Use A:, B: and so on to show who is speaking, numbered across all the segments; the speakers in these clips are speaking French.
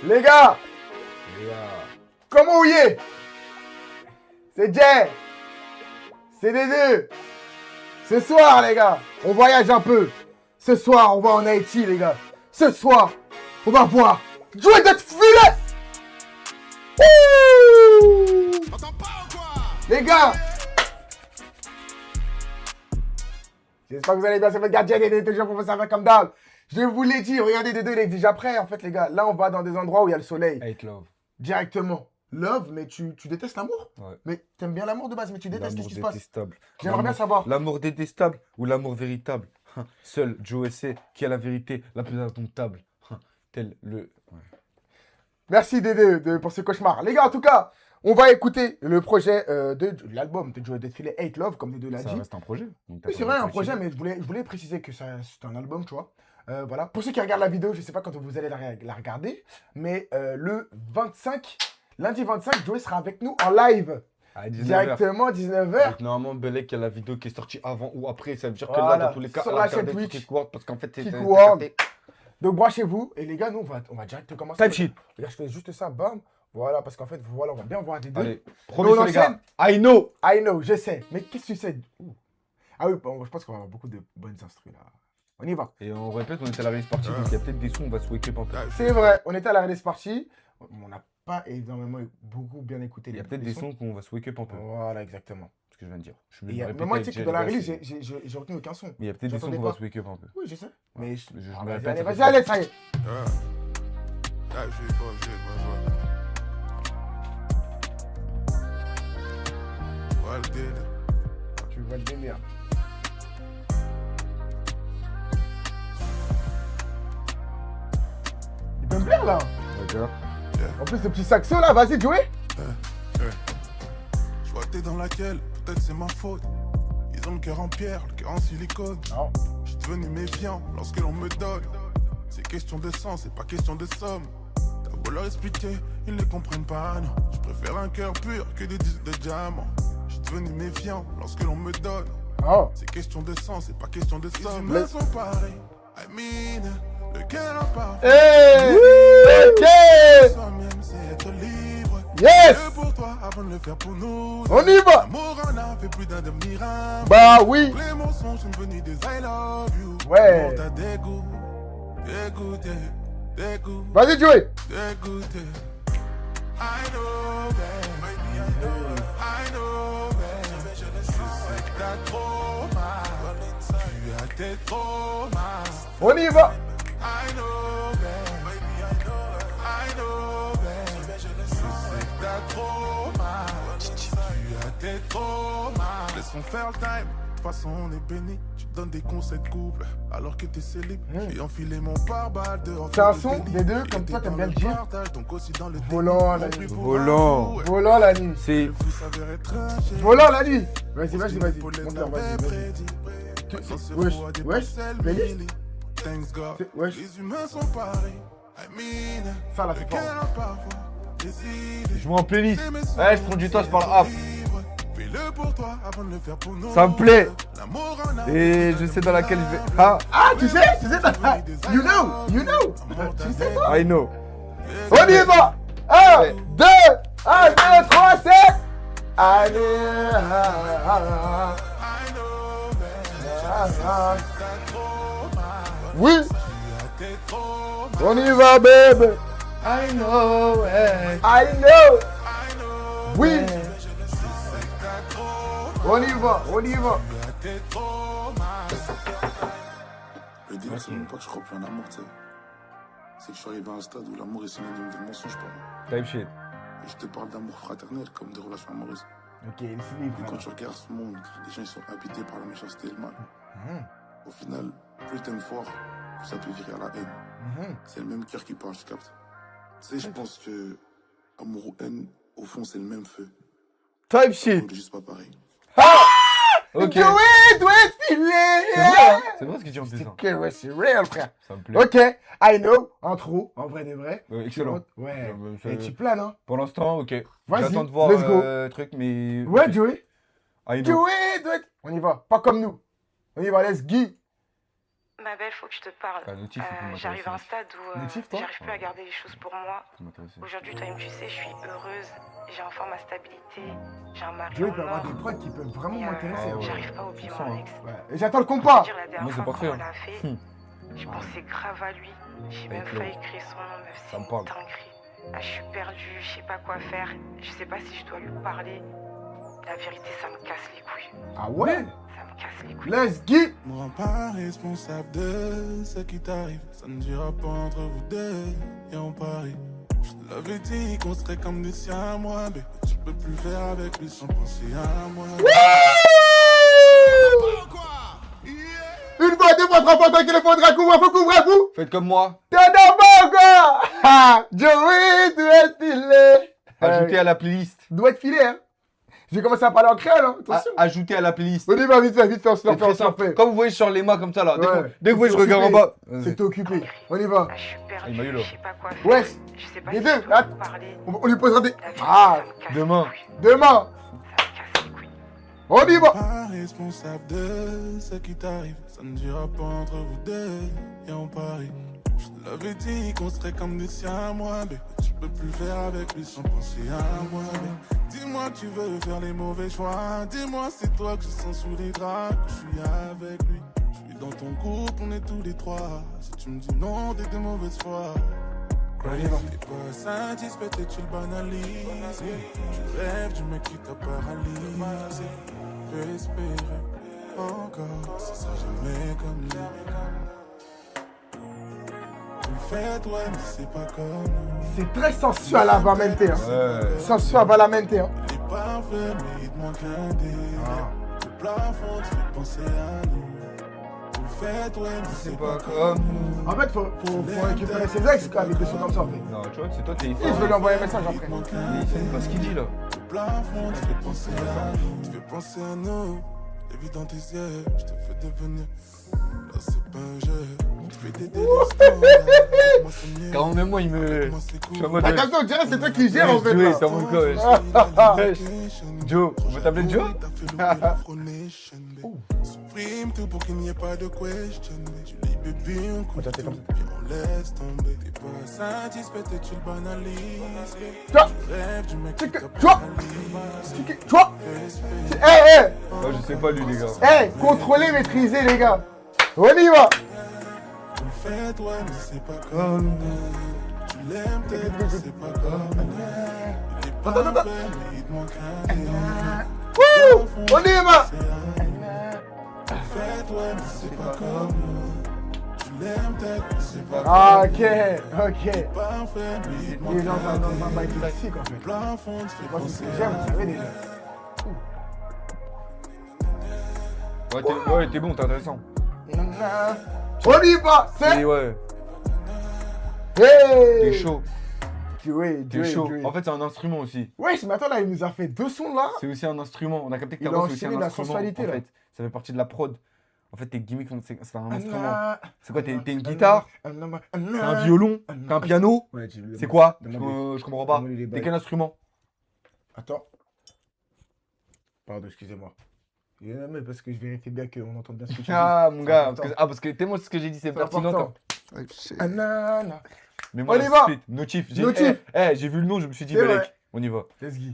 A: Les gars,
B: Les gars.
A: comment vous y est? C'est Jay. C'est D2. Ce soir, les gars, on voyage un peu. Ce soir, on va en Haïti, les gars. Ce soir, on va voir Joey Filet. Les gars, j'espère que vous allez bien. C'est votre gardien D2, toujours pour vous servir comme d'hab. Je vous l'ai dit, regardez D2, il est déjà prêt, en fait, les gars. Là, on va dans des endroits où il y a le soleil.
B: Hate love.
A: Directement. Love, mais tu détestes l'amour?
B: Ouais.
A: Mais t'aimes bien l'amour de base, mais tu détestes ce qui se passe.
B: Détestable.
A: J'aimerais bien savoir.
B: L'amour détestable ou l'amour véritable. Seul Joe sait qui a la vérité la plus indomptable. Tel le... Ouais.
A: Merci D2 pour ce cauchemar. Les gars, en tout cas, on va écouter le projet de l'album de Joey Filet, Hate Love, comme D2 l'a dit.
B: Ça reste un projet. Donc t'as
A: Oui,
B: pas
A: c'est
B: besoin
A: vrai,
B: de
A: un projet,
B: critiquer.
A: mais je voulais préciser que c'est un album, tu vois. Voilà. Pour ceux qui regardent la vidéo, je ne sais pas quand vous allez la regarder, mais le 25, lundi 25, Joey sera avec nous en live.
B: À 19h.
A: Directement, 19h.
B: Donc, normalement, Belek, il y a la vidéo qui est sortie avant ou après. Ça veut dire que
A: Voilà.
B: là, dans tous les cas,
A: Sur
B: elle a
A: la chaîne
B: regardé
A: Twitch.
B: Kick World parce qu'en fait,
A: Kick
B: c'est
A: World. Donc branchez-vous. Et les gars, nous, on va direct commencer.
B: Type sheet.
A: Regarde, je fais juste ça, bam. Voilà, parce qu'en fait, voilà, on va bien voir des deux.
B: Allez,
A: on
B: premier sur les gars.
A: enchaîne.
B: I know.
A: I know, je sais. Mais qu'est-ce que tu sais? Ouh. Ah oui, bon, je pense qu'on va avoir beaucoup de bonnes instrus là. On y va.
B: Et on répète, on était à la race party, donc il y a peut-être des sons, on va se wake up un peu.
A: C'est vrai, on était à la release party. On n'a pas énormément beaucoup bien écouté
B: Il y a
A: les
B: peut-être des sons qu'on va se wake up un peu.
A: Voilà, exactement.
B: Ce que je viens de dire. Je suis
A: Et,
B: venu me
A: mais
B: répéter
A: moi, tu
B: avec
A: sais que
B: Jerry
A: dans la
B: Bass,
A: release,
B: et-
A: j'ai retenu aucun son.
B: Mais il y a peut-être des sons
A: J'entendais
B: qu'on va
A: pas.
B: se wake up un peu.
A: Oui, je sais.
B: Ouais.
A: Mais
B: Je
A: ah,
B: me
A: vas-y,
B: répète,
A: allez,
B: ça
A: vas-y,
B: fait
A: allez, ça y est. Tu vois le délire. Il peut me plaire là.
B: D'accord.
A: En plus, ce petit saxo là, vas-y, Joey.
C: Je vois t'es dans laquelle, peut-être c'est ma faute. Ils ont le cœur en pierre, le cœur en silicone.
A: Non.
C: Je suis devenu méfiant lorsque l'on me donne. C'est question de sang, c'est pas question de somme. T'as beau leur expliquer, ils ne comprennent pas, non. Je préfère un cœur pur que des disques de diamant. Je suis devenu méfiant lorsque l'on me donne.
A: Oh.
C: C'est question de sang, c'est pas question de somme.
A: Les-
C: Les sont pareils, I mean, le cœur a pas.
A: Hey. Ok.
C: Soi-même, c'est être libre.
A: Yes.
C: Mieux pour toi avant de le faire pour nous.
A: On y va.
C: L'amour en a fait plus d'indemnirables.
A: Bah oui.
C: Les mensonges sont devenus des I love you.
A: Ouais.
C: On t'a dégoûté, dégoûté,
A: Vas-y, Joey.
C: dégoûté. I know, baby, I know, baby. Je sais que t'as trop mal. Tu as tes traumas.
A: On y va.
C: I know, baby, I know, baby. Je sais que t'as trop mal. Tu as tes traumas. Laissons faire le time. De toute façon, on est béni. Tu donnes des conseils de couple alors que t'es célib. J'ai enfilé mon pare-balles dehors.
A: C'est un
C: de
A: son
C: délit.
A: des deux, comme
C: J'étais
A: toi, t'aimes
C: dans
A: bien le dire.
C: partage, donc aussi dans le
A: Volant
C: délit.
A: la
C: Mon
A: nuit.
C: plus pour
B: Volant.
C: un fou, ouais.
A: Volant la nuit.
B: C'est...
C: Le fou s'avère être un génie.
A: Volant la nuit. Vas-y, vas-y, vas-y.
C: Paulette
A: Monte-leur,
C: l'avait
A: vas-y, vas-y.
C: prédit. Maintenant, ce
A: Wesh,
C: fou a des
A: wesh,
C: parcelles
A: playlist.
C: milli. Thanks God.
A: Wesh.
C: Les humains sont pareils. I mean,
A: Ça, là,
C: le
A: c'est fort.
C: cœur a parfois décidé.
B: Je mets en playlist.
C: Aimer
B: Ouais, je prends du temps, je parle rap.
C: libre. Fais-le pour toi avant de le faire pour nous.
B: Ça me plaît.
C: L'amour en a
B: Et je sais dans laquelle je vais... Ah,
A: Ah, tu sais, t'as... You know. Tu sais quoi?
B: I know.
A: On y va. 1, 2, 1, 2, 3, 7. Allez.
C: I know, baby. T'as trop mal.
A: Oui,
C: T'es trop mal.
A: on y va, baby.
B: I know, ouais.
A: I know.
C: I know.
A: Oui,
C: T'as trop mal.
A: on y va, on y va.
C: T'es trop mal.
D: Le délire, c'est même pas que je crois plus en amour, tu sais. C'est que je suis arrivé à un stade où l'amour est synonyme de mensonge pour moi.
B: Type shit.
D: Et je te parle d'amour fraternel comme de relations amoureuses.
A: Ok, il se livre.
D: Et quand tu regardes ce monde, les gens ils sont habités par la méchanceté et le mal. Au final, plus t'aimes fort, plus ça peut virer à la haine. C'est le même cœur qui parle, je capte. Tu sais, je pense que amour ou haine, au fond, c'est le même feu.
B: Type shit.
D: On est juste pas pareil.
B: Ok.
A: Joey doit être filé.
B: C'est vrai, hein. C'est vrai ce qu'il dit en plus.
A: C'est
B: hein.
A: que, ouais, c'est réel, frère.
B: Ça me plaît.
A: Ok, I know, intro, en vrai de vrai.
B: Excellent.
A: Ouais,
B: Ça-
A: et tu planes, hein.
B: Pour l'instant, ok.
A: Vas-y,
B: J'attends de voir
A: let's go.
B: truc, mais...
A: Ouais,
B: ok.
A: Joey.
B: I know.
A: Joey doit être... On y va, pas comme nous. On y va, let's go.
E: Ma belle, faut que je te parle.
B: Ah, Notif, il peut m'intéresser.
E: J'arrive à un stade où
A: Notif, toi
E: j'arrive plus à garder les choses pour moi.
B: Ça m'intéressait.
E: Aujourd'hui, toi, tu sais, je suis heureuse. J'ai enfin ma stabilité. J'ai un mari
A: Joey
E: en
A: peut avoir
E: or.
A: des prods qui peuvent vraiment
E: Et,
A: m'intéresser.
B: Ah ouais.
E: J'arrive pas à oublier
B: Ça,
E: mon
B: hein.
E: ex.
A: Ouais. Et j'attends le compas.
E: Dire la dernière
B: Moi, c'est
E: fois
B: parfait,
E: qu'on
B: hein.
E: l'a fait, je pensais grave à lui. J'ai même
B: Avec
E: failli écrire son nom, meuf. C'est
B: Ça me
E: une
B: parle.
E: dinguerie. Ah, je suis perdue, je sais pas quoi faire. Je sais pas si je dois lui parler. La vérité, ça me casse les couilles.
A: Ah ouais?
E: Ça me casse les couilles.
A: Let's get.
C: Me rends pas responsable de ce qui t'arrive. Ça ne durera pas entre vous deux et on parie. Je te l'avais dit qu'on serait comme des siamois, mais tu peux plus faire avec lui sans penser à moi.
A: Une fois, deux fois, trois fois, tant qu'il le faudra, couvre à coup.
B: Faites comme moi.
A: T'es d'abord quoi? Ah, Joey, doit être filé.
B: Ajoutez à la playlist.
A: Doit être filé, hein. J'ai commencé à parler en créole, hein. Attention.
B: Ajoutez à la playlist.
A: On y va, vite fait, on se
B: C'est
A: le fait, on
B: très
A: se le
B: simple.
A: fait.
B: Quand vous voyez sur les mains comme ça là,
A: Ouais.
B: dès que vous voyez je
A: C'est
B: regarde en
A: occupé.
B: bas. Vas-y.
A: C'est occupé. On y va.
E: Ah, je suis
B: Ah,
E: perdue,
B: il m'a eu, là.
E: je sais pas quoi faire.
A: Ouais.
E: Je sais pas
A: Les
E: si
A: deux,
E: je dois
A: là.
E: lui parler.
A: On lui posera des.
E: La vérité,
A: Ah,
E: ça me casse
B: demain.
E: les couilles.
A: demain.
E: Ça me casse les couilles.
A: On y va.
C: Pas responsable de ce qui t'arrive. Ça ne durera pas entre vous deux et on parie. Je te l'avais dit qu'on serait comme des siamois, mais tu peux plus faire avec lui sans penser à moi. Mais dis-moi que tu veux faire les mauvais choix. Dis-moi c'est toi que je sens sous les draps, que je suis avec lui. Je suis dans ton groupe, on est tous les trois. Si tu me dis non, t'es de mauvaise foi. T'es pas satisfaite et tu le banalises. Tu rêves du mec qui t'a paralysé. Peux espérer encore, ce sera jamais comme lui. Tu le fais toi, mais c'est pas comme nous.
A: C'est très sensuel à Valamente, hein.
B: Ouais.
A: Sensuel à Valamente, hein.
C: Il est parfait, mais il te manque un délai. Le plafond te fait penser à nous. Tu le fais toi, mais c'est pas comme nous.
A: En fait, faut récupérer ses ex quoi, avec des sons comme ça, en fait.
B: Non, tu vois, c'est toi, t'es
A: Et je vais lui envoyer un message après.
B: Il sait pas ce qu'il dit là.
C: Le plafond te fait penser à nous. Tu fais penser à nous. Les vies dans tes yeux, je te fais devenir. Là, c'est pas un jeu. Tu fais des délires. Moi, c'est mieux.
B: Car même moi, il me.
C: Moi, c'est cool.
B: Je suis en mode.
A: Ah, comme ça, on dirait que c'est toi qui gères, en fait.
B: Joey,
A: là.
B: c'est en mode quoi, wesh. Wesh. Joe, on va t'appeler Joe?
C: Supprime tout pour qu'il n'y ait pas de question. Tu lis bébé, on coupe tout, puis on laisse tomber. T'es pas satisfaite et tu le banalises.
A: Toi,
C: Tu rêves du mec qui t'a
A: toi,
C: paralysé.
A: toi. Eh,
B: Oh, je sais pas lui, les gars.
A: eh, eh, contrôler, maîtriser, les gars. On y va.
C: Tu le fais toi, mais c'est pas comme nous. Tu l'aimes peut-être, mais c'est pas comme nous. Il est parfait, mais il te manque un délai.
A: Wouh, on y va.
C: Tu le fais toi, mais c'est pas comme nous. Tu l'aimes peut-être, mais c'est pas
A: Ah,
C: comme
A: ok.
C: nous. Parfait, mais il te
A: Il est
C: manque
A: dans
C: un
A: un bail
C: délai.
A: classique, en fait.
C: Le plafond te fait
A: Moi, c'est ce
C: penser
A: que j'aime, vous savez, déjà.
B: Ouais, t'es bon, t'es intéressant.
A: On y va.
B: Et
A: C'est.
B: ouais,
A: Hey.
B: t'es chaud.
A: Joey,
B: T'es
A: Joey,
B: chaud.
A: Joey.
B: En fait, c'est un instrument aussi.
A: Ouais, ce matin, là, il nous a fait deux sons, là.
B: C'est aussi un instrument. On a capté que
A: Il
B: ta
A: a
B: voix, c'est aussi
A: enchaîné
B: un
A: la
B: instrument.
A: sensualité,
B: en
A: là.
B: fait, ça fait partie de la prod. En fait, tes gimmicks, c'est un instrument.
A: Ah,
B: C'est quoi, t'es une guitare?
A: C'est
B: T'es un violon? T'es un piano?
A: Ouais,
B: C'est quoi?
A: Demande-lui.
B: Je comprends pas.
A: Demande-lui les
B: T'es
A: bails.
B: quel instrument?
A: Attends. Pardon, excusez-moi. Mais parce que je vérifie bien qu'on entende bien ce que tu dis.
B: Ah, mon
A: C'est
B: gars,
A: important.
B: parce que tellement ce que j'ai dit, c'est
A: C'est
B: pertinent.
A: important. Ah, non, non.
B: Mais moi,
A: On y
B: la
A: va.
B: suite, Notif.
A: Notif.
B: J'ai vu le nom, je me suis dit,
A: C'est
B: Belek.
A: vrai.
B: On y va.
A: Let's go.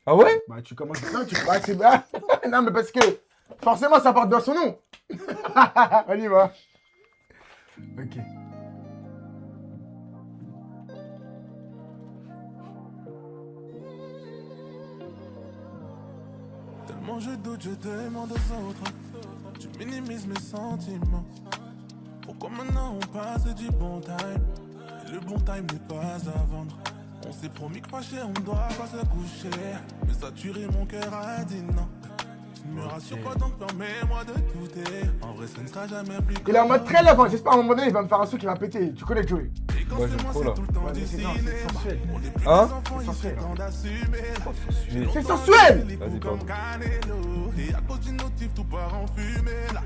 B: Ah ouais?
A: Bah, tu commences. Non, tu. Bah, c'est. Ah, non, mais parce que. Forcément, ça porte dans son nom. On y va. Ok.
C: Tellement je doute, je demande aux autres. Tu minimises mes sentiments. Pourquoi maintenant on passe du bon time? Et le bon time n'est pas à vendre. On s'est promis que fâché on doit pas se coucher. Mais saturé mon cœur a dit non. Tu ne me rassures pas donc permets-moi de douter. En vrai ce ne sera jamais plus
A: Il est en mode
C: comme
A: très lèvre. J'espère à un moment donné, il va me faire un son qui va péter. Tu connais Joey.
C: Et quand
B: Ouais,
C: c'est
B: j'aime
C: moi
B: trop,
C: c'est
B: là.
C: tout le temps
A: Ouais, mais
C: du
A: c'est non,
C: cinéma.
A: c'est sensuel.
C: On est plus
B: Hein?
C: des enfants, il
A: sensuel,
C: est temps d'assumer.
A: C'est sensuel.
C: Les coups
B: Vas-y,
C: comme
B: pardon.
C: Canelo. Et à cause du notif, tout part en fumée là.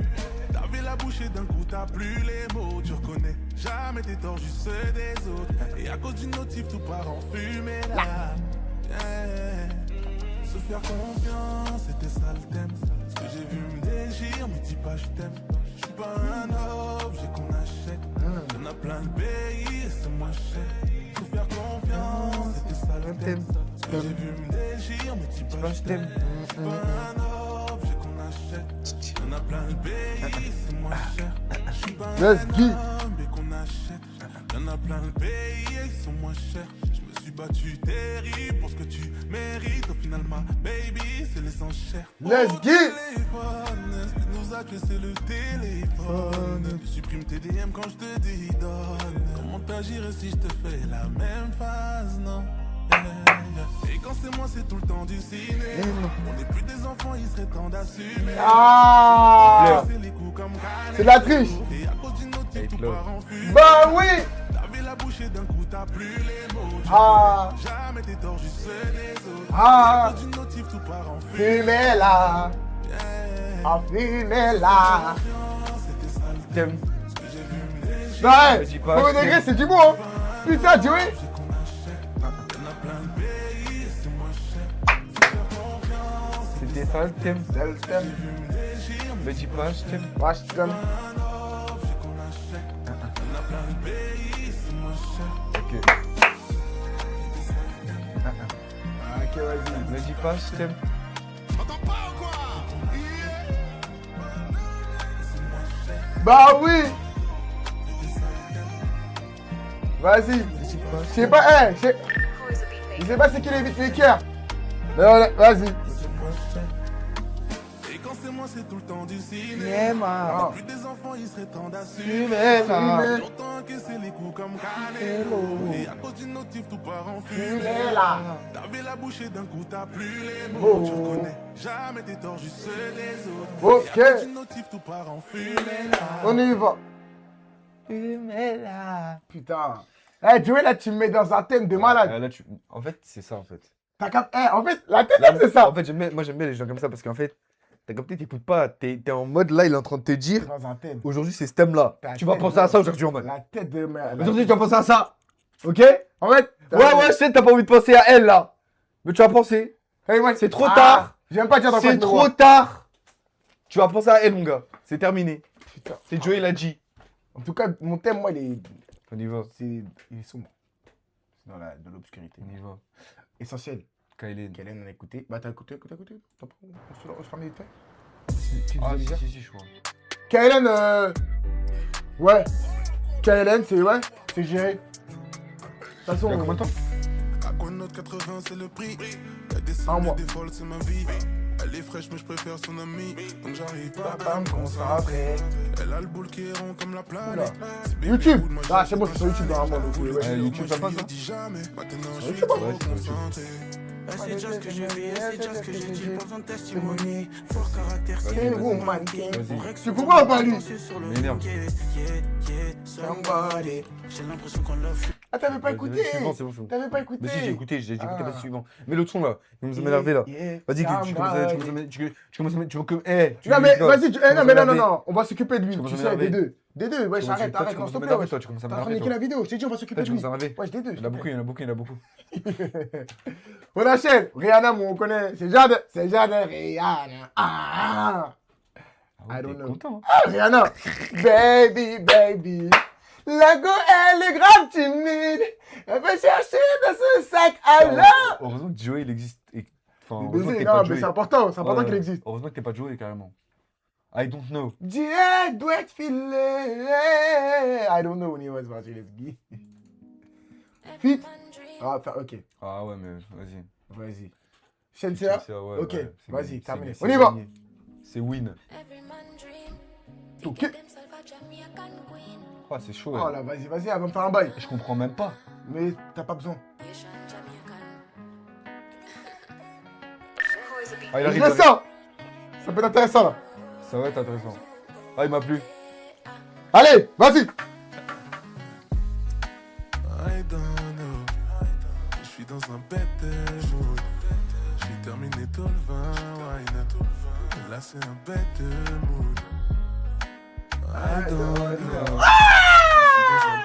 C: T'avais la bouche et d'un coup t'as plus les mots. Tu reconnais jamais tes torts, juste ceux des autres. Et à cause du notif, tout part en fumée là. Yeah. Se faire confiance, c'était ça le thème. Ce que j'ai vu me déchire, me dis pas je t'aime. Je suis pas un objet qu'on achète. Y'en a plein de pays et c'est moins cher. Faut faire confiance, c'était ça le thème. Ce que j'ai vu me déchire, mais dis pas je t'aime. Je suis pas un objet qu'on achète. Y'en a plein de pays, c'est moins cher. Je suis pas un
A: Let's go.
C: objet qu'on achète. Y'en a plein de pays et ils sont moins chers. Je me suis battu terrible pour ce que tu mérites. Au final, ma baby, c'est les enchères.
A: Let's
C: Au
A: go.
C: téléphone, ce qui nous a tué, c'est le téléphone. Tu supprimes tes DM quand je te dis donne. Comment t'agirais si je te fais la même phase, non? Et quand c'est moi, c'est tout le temps du ciné. On n'est plus des enfants, il serait temps d'assumer.
A: Ah,
C: C'est les coups comme Kanye.
A: c'est de la triche.
C: Et à cause d'une notif, tout part en fumée.
A: Bah oui.
C: T'avais la bouche et d'un coup t'as plus les mots. Tu
A: Ah.
C: connais jamais tes torts, juste ceux des autres.
A: Ah.
C: Et à cause d'une notif, tout part en fumée.
A: Fumez là. Ah, fumez là.
C: C'était ça le
B: Thème.
C: ce que j'ai vu me déchirer.
A: Ouais,
B: Me dis pas,
A: premier
B: je
A: degré,
B: t'aime.
A: c'est du bon. Hein. Putain, Joey.
C: C'est qu'on achète. Y'en a plein de pays et c'est moins cher. Faut faire confiance.
B: C'était ça le thème.
A: C'est le thème.
C: Vu me déchirer, mais
B: Me dis pas, je t'aime.
A: Moi, je t'aime.
C: un objet qu'on achète. Y'en a plein de pays et c'est moins cher.
B: Ok.
A: Ok, vas-y.
B: Me dis pas, je t'aime.
A: Bah oui. Vas-y. Je sais pas, je sais pas c'est qui les beatmakers. Mais voilà, vas-y.
C: Et quand c'est moi, c'est tout le temps du ciné.
A: Ah.
C: Plus des enfants, il serait temps d'assumer.
A: Fumez là.
C: Longtemps que c'est les coups comme Canelo. Et à cause d'une notif, tout part en fumée.
A: Fumez là.
C: T'avais la bouche et d'un coup t'as plus les mots.
A: Oh.
C: Tu reconnais jamais tes torts, juste ceux des autres.
A: Ok.
C: Et à cause d'une notif, tout part en fumée là.
A: On y va. Fumez là. Putain. Eh, Joey, là, tu me mets dans un thème de malade.
B: Là, tu... En fait, c'est ça en fait.
A: T'as capté. Eh, en fait, la tête,
B: Là,
A: c'est ça.
B: En fait, moi j'aime bien les gens comme ça parce qu'en fait, t'as capté, t'écoutes pas. T'es en mode là, il est en train de te dire
A: Dans un thème.
B: aujourd'hui c'est ce thème là.
A: T'as
B: Tu vas
A: tête,
B: penser à ça
A: ouais.
B: aujourd'hui en mode.
A: La tête de merde.
B: Aujourd'hui, tu vas penser à ça. Ok?
A: En fait.
B: Ouais, je sais, t'as pas envie de penser à elle là. Mais tu vas penser.
A: Hey, moi,
B: C'est trop tard.
A: J'aime pas dire dans quoi je
B: C'est
A: me
B: trop
A: vois.
B: tard. Tu vas penser à elle, mon gars. C'est terminé.
A: Putain.
B: C'est Joey l'a dit.
A: En tout cas, mon thème, moi, il
B: On y va.
A: est sombre. C'est dans l'obscurité.
B: On y va.
A: Essentiel.
B: Kylen.
A: Kellen, on a écouté. Bah, t'as écouté. T'as pas- On se ferme vite fait.
B: Ah, si, je crois.
A: Kellen, ouais. Kellen, c'est géré. De toute façon,
B: Il y a combien de temps?
C: Aquanaut 80, c'est le prix. Elle
A: Un
C: descend,
A: mois.
C: des folles, c'est ma vie. Elle est fraîche, mais je préfère son amie. Donc j'arrive pas
A: pas
C: à
A: me
C: me
A: concentrer.
C: concentrer. Elle a le boule qui est rond comme la
A: Oula.
C: planète. C'est bébé
A: YouTube.
C: food, moi,
A: Ah,
C: je
A: c'est bon,
C: sais
A: c'est sur
C: pas
A: YouTube
C: si
A: normalement.
C: je
A: Donc,
C: voulais,
A: ouais.
B: YouTube, ça
C: moi,
B: passe,
C: je lui
B: hein.
C: dis jamais. Maintenant, je
A: YouTube,
C: suis trop
B: ouais, c'est sur YouTube.
C: concentré.
F: C'est déjà ce que je vis, c'est déjà ce que j'ai dit, pas besoin de testimony. Fort caractère,
A: C'est
F: c'est
A: woman king.
B: Vas-y.
A: Tu comprends pas, lui?
B: M'énerve.
A: Somebody.
F: J'ai l'impression qu'on love.
A: Ah, t'avais pas écouté.
B: Suivant, c'est bon.
A: T'avais pas écouté.
B: Mais si, j'ai écouté
A: Ah.
B: pas le suivant. Mais l'autre son là, il me m'énerver là. Vas-y, tu commences à. Tu veux que. Eh,
A: Non, mais vas-y, non, mais
B: m'énerver.
A: non, on va s'occuper de lui.
B: Tu commences
A: Tu
B: à
A: sais,
B: m'énerver.
A: des deux. Des deux, wesh,
B: Tu
A: arrête,
B: commences à
A: s'il te plaît,
B: m'énerver,
A: wesh.
B: toi, tu commences à
A: T'as en train de
B: m'énerver,
A: niquer la
B: toi.
A: vidéo. Je t'ai dit, on va s'occuper
B: Toi,
A: de
B: tu
A: lui.
B: commences à m'énerver.
A: Wesh, des deux.
B: Il y en a beaucoup.
A: On enchaîne. Rihanna, on connaît. C'est Jade Rihanna. Ah, I don't know.
B: Content.
A: Rihanna. Baby. La go, elle est grave timide. Elle veut chercher dans ce sac à l'heure.
B: Heureusement que Joey il existe. Enfin,
A: Mais
B: heureusement que
A: baiser,
B: t'es
A: non,
B: pas
A: mais
B: Joey.
A: c'est important
B: Ouais,
A: qu'il existe.
B: Heureusement que t'es pas Joey carrément. I don't know.
A: Dieu doit être filé. I don't know when he was watching this guy. Fit. Ah, ok.
B: Ah ouais, mais vas-y.
A: Vas-y. Shensia.
B: Ouais,
A: Ok,
B: ouais, c'est
A: vas-y,
B: gagné,
A: terminé.
B: c'est
A: On y va.
B: gagné. C'est win.
A: Ok.
B: Oh, c'est chaud.
A: Oh
B: elle.
A: là, vas-y, elle va me faire un bail.
B: Je comprends même pas.
A: Mais t'as pas besoin.
B: Ah, il
A: Je
B: arrive.
A: laisse ça. Ça peut être intéressant là.
B: Ça va être intéressant. Ah, il m'a plu.
A: Allez, vas-y.
C: I don't know. Je suis dans un bête mood. J'ai terminé tout le vin, wine. Là c'est un bête mood. I don't know. Je suis dans un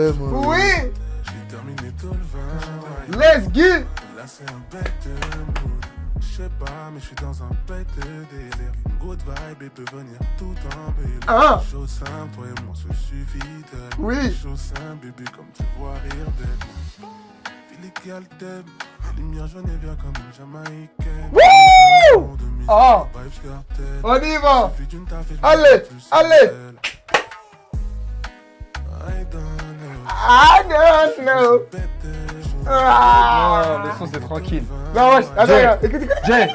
C: bête mood.
A: Oui.
C: J'ai terminé tout le vin, wine.
A: Let's go.
C: Là c'est un bête mood. Je sais pas, mais je suis dans un bête délire. Une good vibe et peut venir tout embellir.
A: Ah.
C: Chose simple, toi et moi, se suffit tellement.
A: Oui.
C: Chose simple, bébé, comme tu vois rire d'elle. Filet qui alterne, les lumières jaunes et bien comme une Jamaïcaine.
A: Wouh. Ah.
C: Vibes cartel.
A: On y va.
C: Suffit d'une taf et je
A: Allez,
C: me sens plus
A: allez.
C: seul. I don't know.
A: I don't know. Ah.
B: Oh, le son c'est tranquille.
A: Non, wesh, attends,
B: Jay.
A: regarde, écoute, écoute.
B: Jay.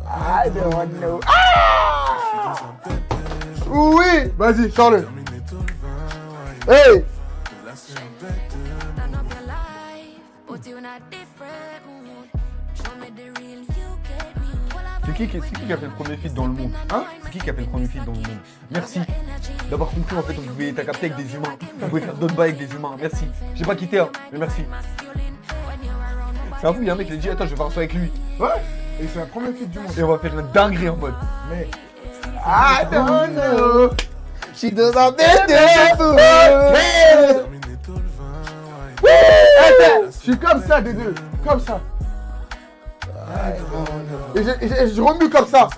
A: I don't know. Ah. Oui. Vas-y, sors-le. Hey.
G: Turn up your life, put you in a different mood. Show me the real you get me.
B: C'est qui a fait le premier feat dans le monde?
A: Hein?
B: C'est qui a fait le premier feat dans le monde? Merci d'avoir compris en fait, on pouvait t'as capté avec des humains. On pouvait faire d'autres bails avec des humains. Merci. J'ai pas quitté, hein, mais merci. C'est un fou, il y a un mec qui a dit attends, je vais faire un son avec lui.
A: Ouais. Et c'est la première fille du monde.
B: Et on va faire une dinguerie en mode.
A: Mais. I don't know. She does a bit je suis comme ça, des deux. Comme ça. Et je remue comme ça.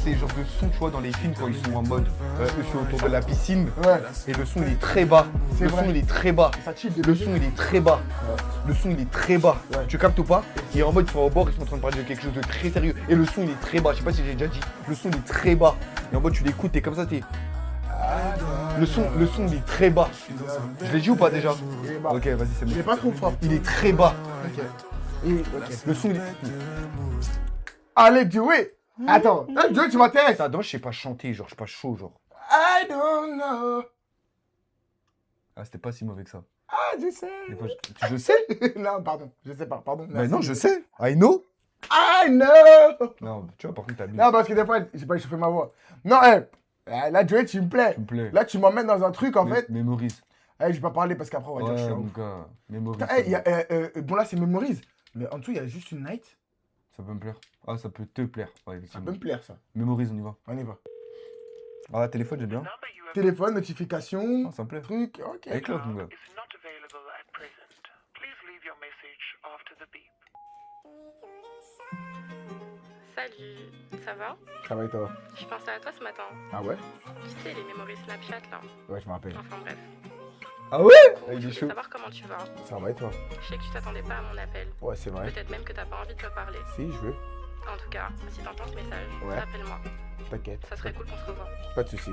B: C'est le genre de son, tu vois, dans les films quand ils sont en mode. Eux sont autour de la piscine.
A: Ouais.
B: Et le son il est très bas.
A: C'est
B: Le
A: vrai.
B: son il est très bas.
A: Ça chill de
B: Le son il est très bas. Le son il est très bas.
A: Ouais.
B: Tu captes ou pas? Et en mode ils sont au bord, ils sont en train de parler de quelque chose de très sérieux. Et le son il est très bas. Je sais pas si j'ai déjà dit. Le son il est très bas. Et en mode tu l'écoutes, t'es comme ça, t'es. Le son il est très bas. Je l'ai dit ou pas déjà?
A: Il est bas.
B: Ok, vas-y, c'est bon.
A: Il est pas trop fort.
B: Il est très bas.
A: Ok. Et, ok.
B: Le son il est.
A: Allez, Joey. Attends, là, Joey, tu m'intéresses.
B: Attends, je sais pas chanter, genre, je suis pas chaud, genre.
A: I don't know.
B: Ah, c'était pas si mauvais que ça.
A: Ah, je sais.
B: Des fois, je sais?
A: Non, pardon. Je sais pas. Pardon.
B: Mais
A: merci.
B: non, je sais. I know.
A: I know.
B: Non, tu vois, par contre, t'as bien.
A: Non, parce que des fois, j'ai pas échauffé ma voix. Non, là, Joey, tu me plais.
B: Tu me plais.
A: Là, tu m'emmènes dans un truc, en fait.
B: Mémorise.
A: Je vais pas parler parce qu'après, on va dire que je
B: Ouais,
A: suis un
B: mon
A: ouf.
B: gars. Mémorise.
A: Putain, bon, là, c'est mémorise. Mais en dessous, il y a juste une night.
B: Ça peut me plaire. Ah, ça peut te plaire. Ouais,
A: Ça
B: effectivement.
A: peut me plaire, ça.
B: Mémorise, on y va.
A: On y va.
B: Ah, téléphone, j'aime bien.
A: Téléphone, notification,
B: Ah, ça me plaît.
A: truc. Ok.
B: Avec l'autre, mon gars.
H: is not available at present. Please leave your message after the beep.
I: Salut, ça va?
A: Ça va et toi?
I: Je pensais à toi ce matin.
A: Ah ouais?
I: Tu sais, les mémories Snapchat là.
A: Ouais, je me rappelle.
I: Enfin bref.
B: Ah ouais?
I: Je
B: Il est
I: voulais
B: chaud.
I: savoir comment tu vas.
A: Ça va et toi?
I: Je sais que tu t'attendais pas à mon appel.
A: Ouais, c'est vrai.
I: Peut-être même que t'as pas envie de me parler.
A: Si, je veux.
I: En tout cas, si t'entends ce message,
A: Ouais.
I: appelle-moi.
A: T'inquiète.
I: Ça serait cool qu'on se revoie.
A: Pas de soucis.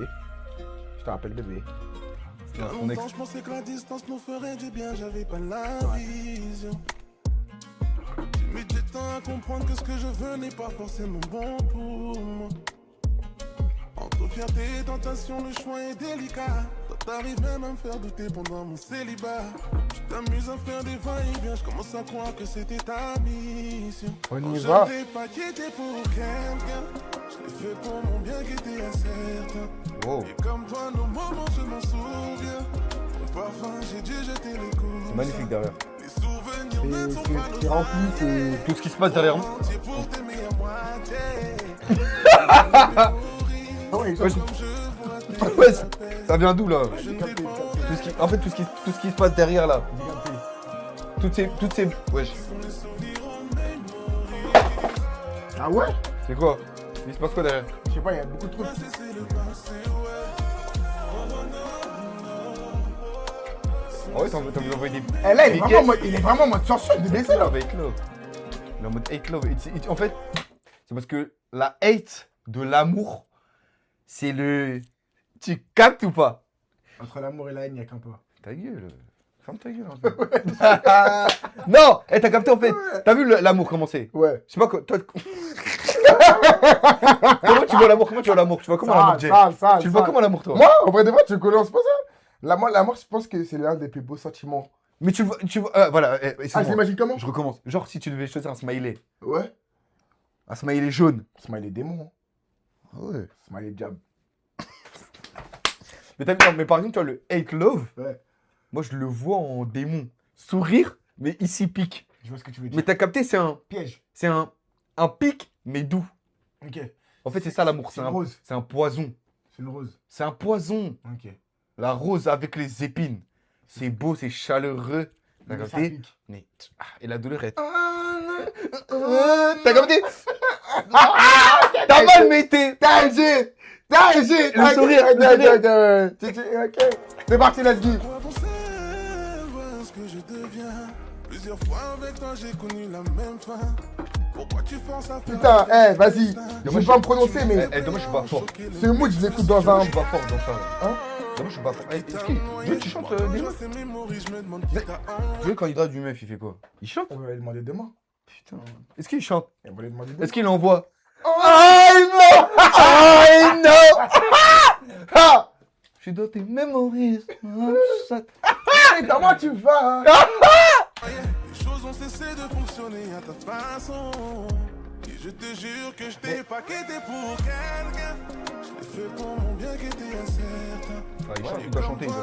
A: Je te rappelle, bébé.
B: Ouais, ton
C: Longtemps,
B: ex.
C: je pensais que la distance nous ferait du bien, j'avais pas la vision. J'ai mis du temps à comprendre que ce que je veux n'est pas forcément bon pour moi. Entre fierté et tentation, le choix est délicat. Toi, t'arrives même à me faire douter pendant mon célibat. Tu t'amuses à faire des va-et-vient, je commence à croire que c'était ta mission.
A: On
C: Non,
A: y
C: je
A: va.
C: n'ai pas quitté pour quelqu'un. Je l'ai fait pour mon bien qui était incertain.
B: Wow.
C: Et comme toi, nos moments, je m'en souviens. Ton parfum, j'ai dû jeter les coups.
B: C'est magnifique derrière.
C: Les souvenirs ne sont pas
A: C'est rempli, c'est.
B: Tout ce qui se passe derrière moi.
C: entiers pour t'aimer à moitié.
A: Ah ouais,
B: Ouais,
C: Comme je vois
B: Ouais, ça vient d'où là?
A: j'ai capté, j'ai capté.
B: Tout ce qui... En fait, tout ce qui se passe derrière là.
A: J'ai capté.
B: Toutes ces. Wesh.
A: Ah ouais?
B: C'est quoi? Il se passe quoi derrière?
A: Je sais pas, il y a beaucoup de trucs.
B: Ah ouais, t'as envie d'envoyer des.
A: Eh là,
B: des caisses.
A: il est vraiment en mode sensuel de baiser là.
B: Avec love. Il est en mode hate love. En fait, c'est parce que la hate de l'amour, c'est le. Tu captes ou pas?
A: Entre l'amour et la haine, il n'y a qu'un peu.
B: Ta gueule. Ferme ta gueule un peu. Non! T'as capté en fait. T'as vu l'amour comment c'est?
A: Ouais.
B: Je sais pas quoi. Toi... Comment tu vois l'amour? Comment tu vois l'amour? Tu vois comment l'amour, Jay? Tu le vois comment l'amour, toi?
A: Moi, en vrai de vrai, tu le connais, on se pose ça. L'amour, je pense que c'est l'un des plus beaux sentiments.
B: Mais tu vois, voilà.
A: Ah, je
B: excuse-moi.
A: l'imagine comment?
B: Je recommence. Genre, si tu devais choisir un smiley.
A: Ouais.
B: Un smiley jaune.
A: Smiley démon.
B: Ah ouais.
A: Smiley diable.
B: Mais t'as vu, mais par exemple, tu vois, le hate love,
A: Ouais.
B: moi, je le vois en démon. Sourire, mais ici pique.
A: Je vois ce que tu veux dire.
B: Mais t'as capté, c'est
A: Piège.
B: un pic, mais doux.
A: Ok.
B: En fait, c'est ça l'amour.
A: C'est une rose.
B: C'est un poison.
A: C'est une rose.
B: C'est un poison.
A: Ok.
B: La rose avec les épines. C'est beau, c'est chaleureux. T'as
A: Ça
B: capté?
A: pique.
B: Mais, et la douleur est... T'as capté? T'as mal mété.
A: T'as agi.
B: Le sourire,
A: Ok. C'est parti, let's go.
C: Quoi penser, voir ce que je deviens. Plusieurs fois avec toi, j'ai connu la même fin. Pourquoi tu forces à faire
A: Putain, vas-y. Je vais pas me prononcer, mais
B: Dommage, je suis pas fort.
A: ce mood, je l'écoute dans un...
B: Je suis pas fort dans ça.
A: Hein?
B: Dommage, je suis pas fort. Tu chantes des meufs?
C: ces mémories, je me demande qui t'a
B: Tu veux quand il drague du meuf, il fait quoi? Il chante?
A: On va lui demander demain.
B: Putain. Est-ce qu'il chante?
A: On va lui demander demain.
B: Est-ce qu'il envoie?
A: I know! Ah!
B: Je suis dans tes mémories.
A: Comment tu vas?
C: Les choses ont cessé de fonctionner à ta façon. Et je te jure que je t'ai pas quitté pour quelqu'un. Je l'ai fait pour mon bien qui était incertain.
B: Il doit chanter, il doit chanter.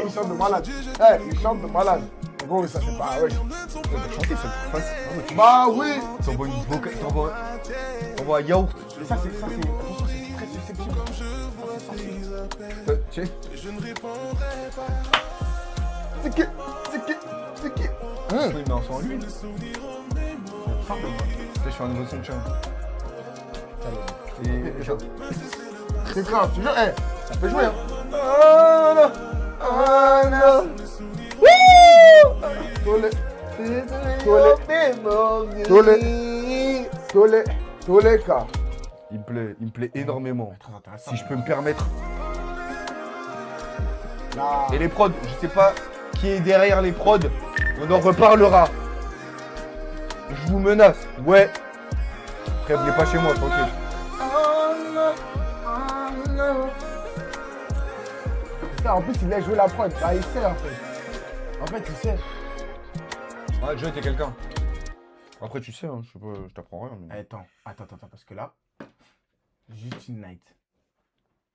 A: Il chante de malade. Il chante de malade. Gros, ça c'est pas... Ouais.
B: Il doit chanter, c'est facile.
A: Bah oui.
B: T'envoies une vocale, t'envoies un yaourt.
A: Mais ça c'est... Attention, c'est très susceptible.
B: Tu sais?
C: Je ne répondrai pas.
A: C'est qui?
B: Il met un son en lui. Je fais un nouveau son de chien.
A: C'est grave, tu veux? Ça peut jouer, hein. Toleka.
B: Il me plaît énormément.
A: Très intéressant.
B: Si je peux me permettre.
A: Là.
B: Et les prods, je sais pas qui est derrière les prods. On en reparlera. Je vous menace. Ouais. Après, venez pas chez moi, tranquille.
A: Putain, en plus, il a joué la prod. Bah, il sait, en fait. En fait, il sait.
B: Ouais, Joe, t'es quelqu'un. Après, tu sais, hein, je t'apprends rien. Mais...
A: Attends, parce que là, juste une night.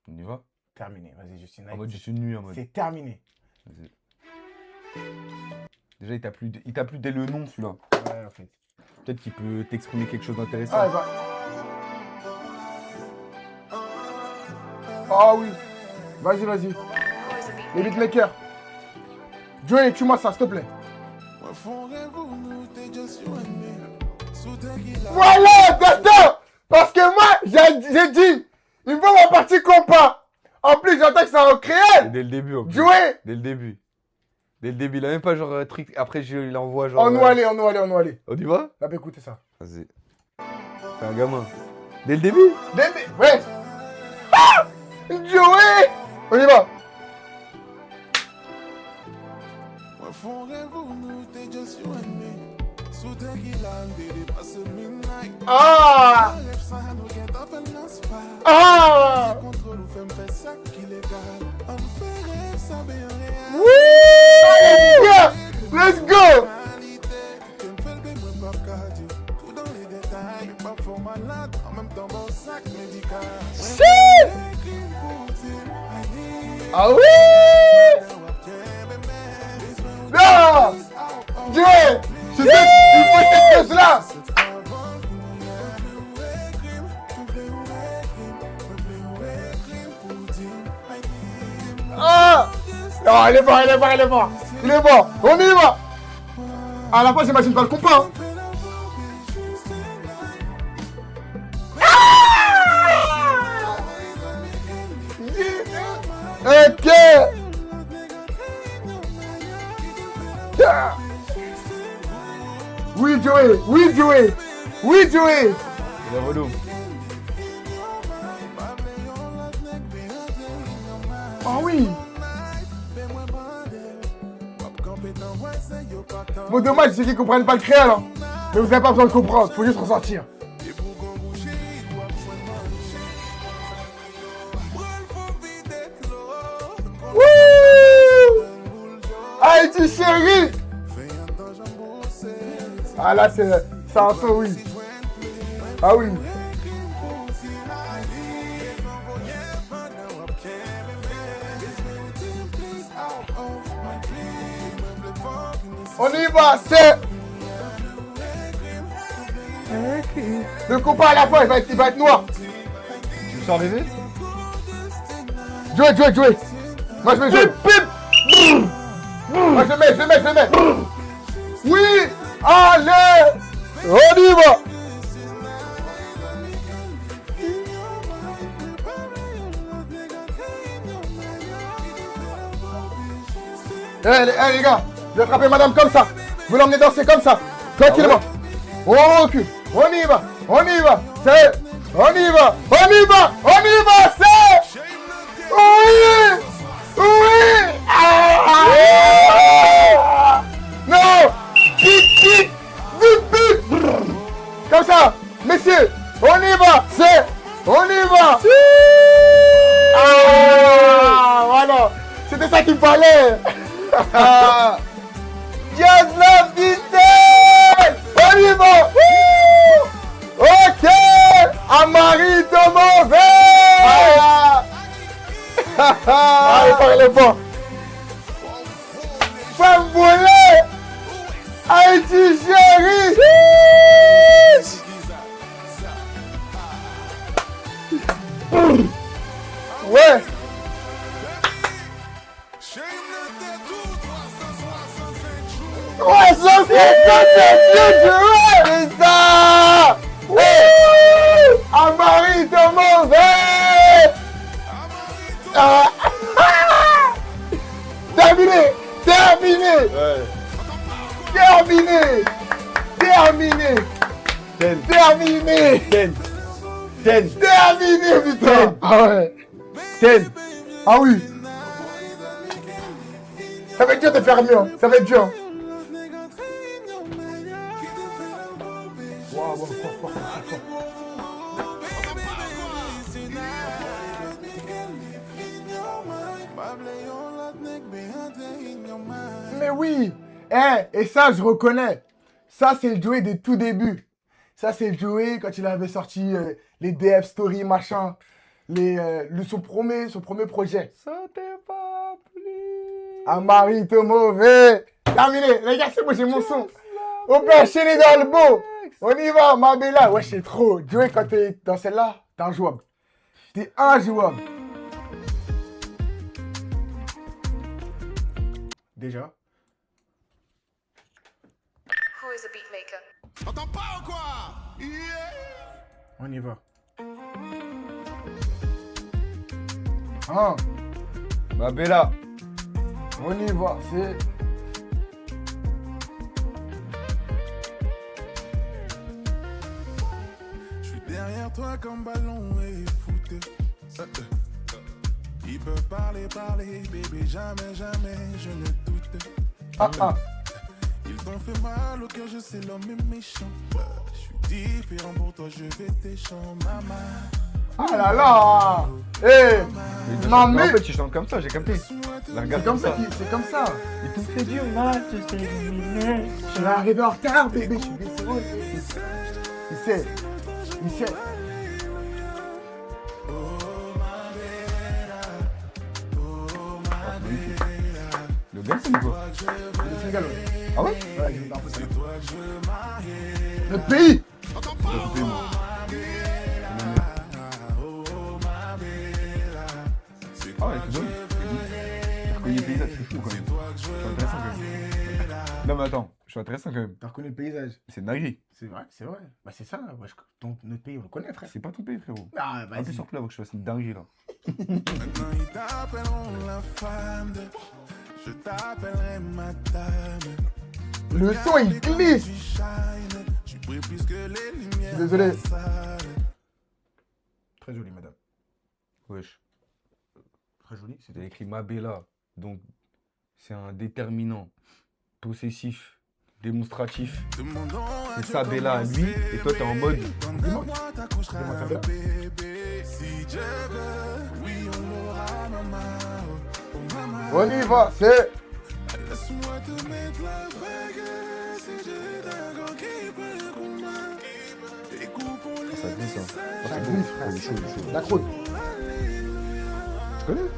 B: On y va?
A: Terminé, vas-y, juste une
B: En
A: night.
B: mode, juste une nuit, en mode.
A: C'est terminé.
B: Vas-y. Déjà, il t'a plu dès le nom, celui-là.
A: Ouais, en fait.
B: Peut-être qu'il peut t'exprimer quelque chose d'intéressant.
A: Ah, bah. Ah oui. Vas-y. Les beatmakers. Joey, tue-moi ça, s'il te plaît. Voilà, d'accord. Parce que moi, j'ai dit, il faut ma partie compas. En plus, j'entends que c'est en créole.
B: Dès le début, en plus.
A: Joey.
B: Dès le début. Il a même pas genre truc. Après, il envoie genre.
A: On nous aller.
B: On y va?
A: Là, bah, écoutez ça.
B: Vas-y. C'est un gamin. Dès le début?
A: Ouais. Ah, Joey. On y va. Ah. Ah. Wouh. Let's go. Ah oui. Non. Joey, je sais, il faut cette chose-là. Ah. Non, il est bon. On y va. À la fois, j'imagine pas le compas. Hein. Ok. Oui, Joey.
B: Il a volume.
A: Ah oui. Bon, dommage, c'est qu'ils comprennent pas le créole. Hein. Mais vous avez pas besoin de comprendre, faut juste ressentir. Wouh. Haïti chérie. Ah là, c'est un son, oui. Ah oui. On y va, c'est... Le compas à la fin, il va être noir.
B: Tu me sens rêver?
A: Joey. Moi, je vais jouer. Moi, je le mets. Oui. Allez. On y va. Les gars, je vais attraper madame comme ça. Vous l'emmenez danser comme ça. Tranquillement. On recule. On y va. C'est. On y va. C'est. Oui. Non. Vite. Comme ça. Messieurs, on y va. C'est. On y va. Voilà. C'était ça qu'il fallait. Just love vitesse. On y va. Ok. Amari de mauvais. Allez, parlez pas. Femme volée. Haïti chérie. Ouais. Ouais, ça c'est ça. Amari de mauvais. Terminé. Terminé, putain. Ah ouais. Ah oui. Ça va être dur de faire mieux. Ça va être dur. Wow. Mais oui. Et ça, je reconnais. Ça, c'est le Joey des tout débuts. Ça, c'est le Joey quand il avait sorti les DF Story, machin. Son premier projet. Ça t'est pas plu. Amari te mauvais. Terminé. Les gars, c'est bon, j'ai mon son. On peut enchaîner dans le beau. On y va, ma bella. Ouais, c'est trop. Joey, quand t'es dans celle-là, t'es injouable. T'es injouable. Déjà.
G: Who is a beatmaker?
C: T'entends pas ou quoi?
A: On y va. Ah,
B: Ma bella.
A: on y va. C'est...
C: Je suis derrière toi comme ballon et foot. Ils peuvent parler, bébé, jamais, je ne doute.
A: Ah.
C: Ils t'ont fait mal au cœur, je sais, l'homme est méchant. Je suis différent pour toi, je vais t'échanger, maman.
A: Ah là là. Non
B: Mais
A: mais...
B: en fait, tu chantes comme ça, j'ai capté. La regarde
A: C'est comme ça. C'est comme ça.
B: Et tout fait du mal, tu sais éliminer.
A: Je vais arriver en retard, bébé. Je suis désolé. Il sait.
B: Le gars, c'est quoi?
A: Le Sénégal, ouais.
B: Ah ouais?
A: Ouais, j'ai un peu ça. Le pays.
B: Ah ouais, c'est dingue. T'as reconnu le paysage, c'est fou quand même. Je suis intéressant quand même. Non mais attends, je suis intéressant quand même.
A: T'as reconnu le paysage.
B: C'est une dinguerie.
A: C'est vrai. Bah c'est ça, wesh. Notre pays, on le connaît, frère.
B: C'est pas ton pays, frérot.
A: Ah,
B: En
A: vas-y.
B: plus, surtout là, faut que je fasse une dinguerie là.
C: Maintenant ils t'appelleront la femme de... Je t'appellerai madame.
A: Le son, il glisse.
C: Tu shines, tu brilles plus que les lumières.
A: Désolé.
C: de la salle.
A: Très joli, madame.
B: Wesh.
A: Très joli.
B: T'as écrit ma bella. Donc, c'est un déterminant, possessif, démonstratif.
C: Demandons à
B: C'est
C: Dieu
B: ça, Bella, à
C: comment
B: lui.
C: c'est
B: Et toi, t'es en mode.
C: Moi, t'accoucheras
A: Dis-moi ça,
C: un
A: Bella.
C: bébé. Si Dieu veut, oui, on l'aura, maman. Oh, maman.
A: On y va, c'est...
C: Laisse-moi te mettre la bague. Si j'ai d'un gars qui peut le combat. Et coupons les
B: Ça glisse, hein.
A: Ça glisse, frère.
B: Il est chaud.
A: La croûte.
B: Tu connais?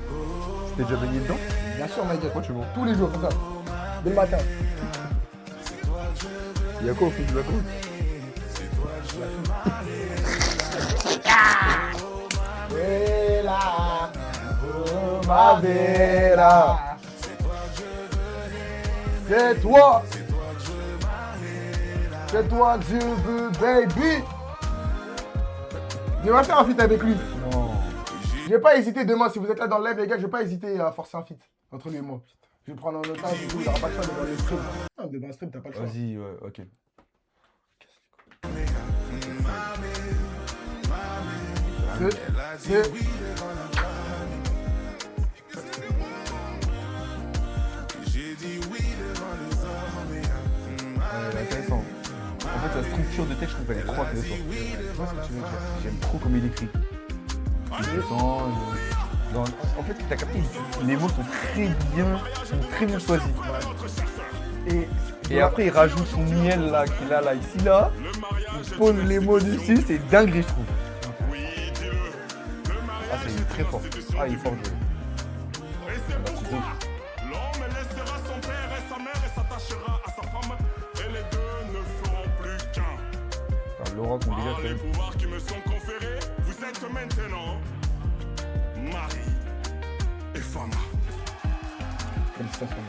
B: T'es déjà baigné dedans?
A: Bien sûr, ma gueule.
B: Pourquoi tu mens?
A: Tous les jours, comme ça. Dès le matin.
B: Il y a quoi au fond du bateau?
A: Bella, oh ma bella. C'est toi. C'est toi que je veux, baby. Je vais faire un feat avec lui.
B: Non.
A: Je vais pas hésiter demain, si vous êtes là dans le live, les gars, je vais pas hésiter à forcer un feat entre lui et moi. Je vais prendre en otage, il n'y aura pas de choix devant le stream. Non, devant le stream, t'as pas le choix.
B: Vas-y, ouais, ok.
A: C'est...
B: Intéressant. En fait, la structure de texte, je trouve qu'elle est trop intéressante. Je vois ce que tu veux dire. J'aime trop comme il écrit. Je sens. En fait, t'as capté, les mots sont très bien choisis. Et après, il rajoute son miel là, qu'il a là, ici, là. Il pose les mots dessus, c'est dingue, je trouve. Ah, c'est très fort. Ah, il est fort joué.
C: L'homme laissera son père et sa mère et s'attachera à sa femme. Et les deux ne feront plus qu'un.
B: Laurent, qu'on
C: Par les pouvoirs qui me sont conférés, vous êtes maintenant mari et femme.
A: Félicitations.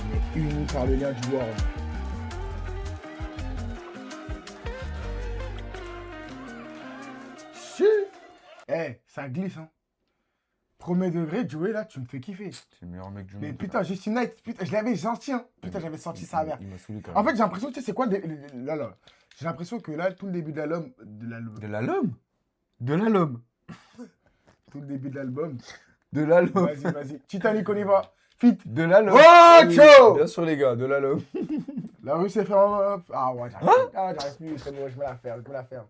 A: On est unis par le lien du doigt. Eh, ça glisse, hein. Premier degré, Joey, là, tu me fais kiffer.
B: C'est le meilleur mec du
A: Mais
B: monde.
A: putain, Justin Knight, putain, je l'avais senti, hein. Putain, j'avais senti sa mère.
B: Il m'a saoulé quand
A: En
B: même.
A: fait, j'ai l'impression, tu sais, c'est quoi là, j'ai l'impression que là, tout le début de l'album.
B: De l'album. De l'album.
A: Tout le début de l'album.
B: De l'album.
A: Vas-y. Titanic, on y va. Fit.
B: De l'album.
A: Oh, ciao.
B: Bien sûr, les gars, de l'album.
A: La rue s'est fermée. Ah ouais, j'arrive plus. Je me la ferme.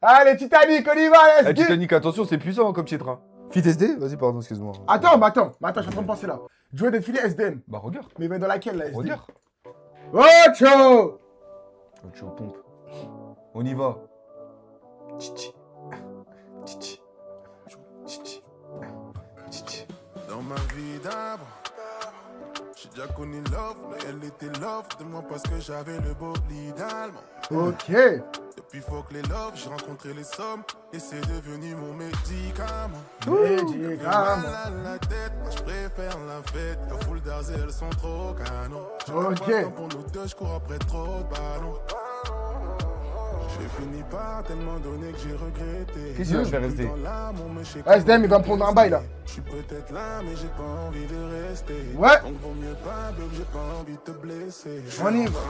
A: Allez, Titanic, on y va, let's go.
B: Titanic, attention, c'est puissant comme titre. Hein. Fit SD. Vas-y, pardon, excuse-moi.
A: Attends, je suis en train de penser là. Joey d'être filé SDM.
B: Bah, regarde.
A: Mais dans laquelle, là, SDM?
B: Regarde.
A: Oh, ciao.
B: Oh, tu aux pompes. On y va. Chichi.
C: Dans ma vie d'avant, j'ai déjà connu love, mais elle était love de moi parce que j'avais le beau lit d'allemand.
A: Ok.
C: Depuis faut que les love, j'ai rencontré les sommes et c'est devenu mon médicament.
A: Médicament.
C: Mal à la tête, moi je préfère la fête. La foule d'Arzé, elles sont trop canons.
A: Ok.
C: Pour nous deux, je cours après trop de ballons. J'ai fini par tellement donner que j'ai regretté.
B: Qu'est-ce qu'il va faire SD?
A: SDM, il va me prendre un bail là.
C: Je suis peut-être là, mais j'ai pas envie de rester.
A: Ouais.
C: Donc vaut mieux pas, babe, j'ai pas envie de te blesser.
A: On y va.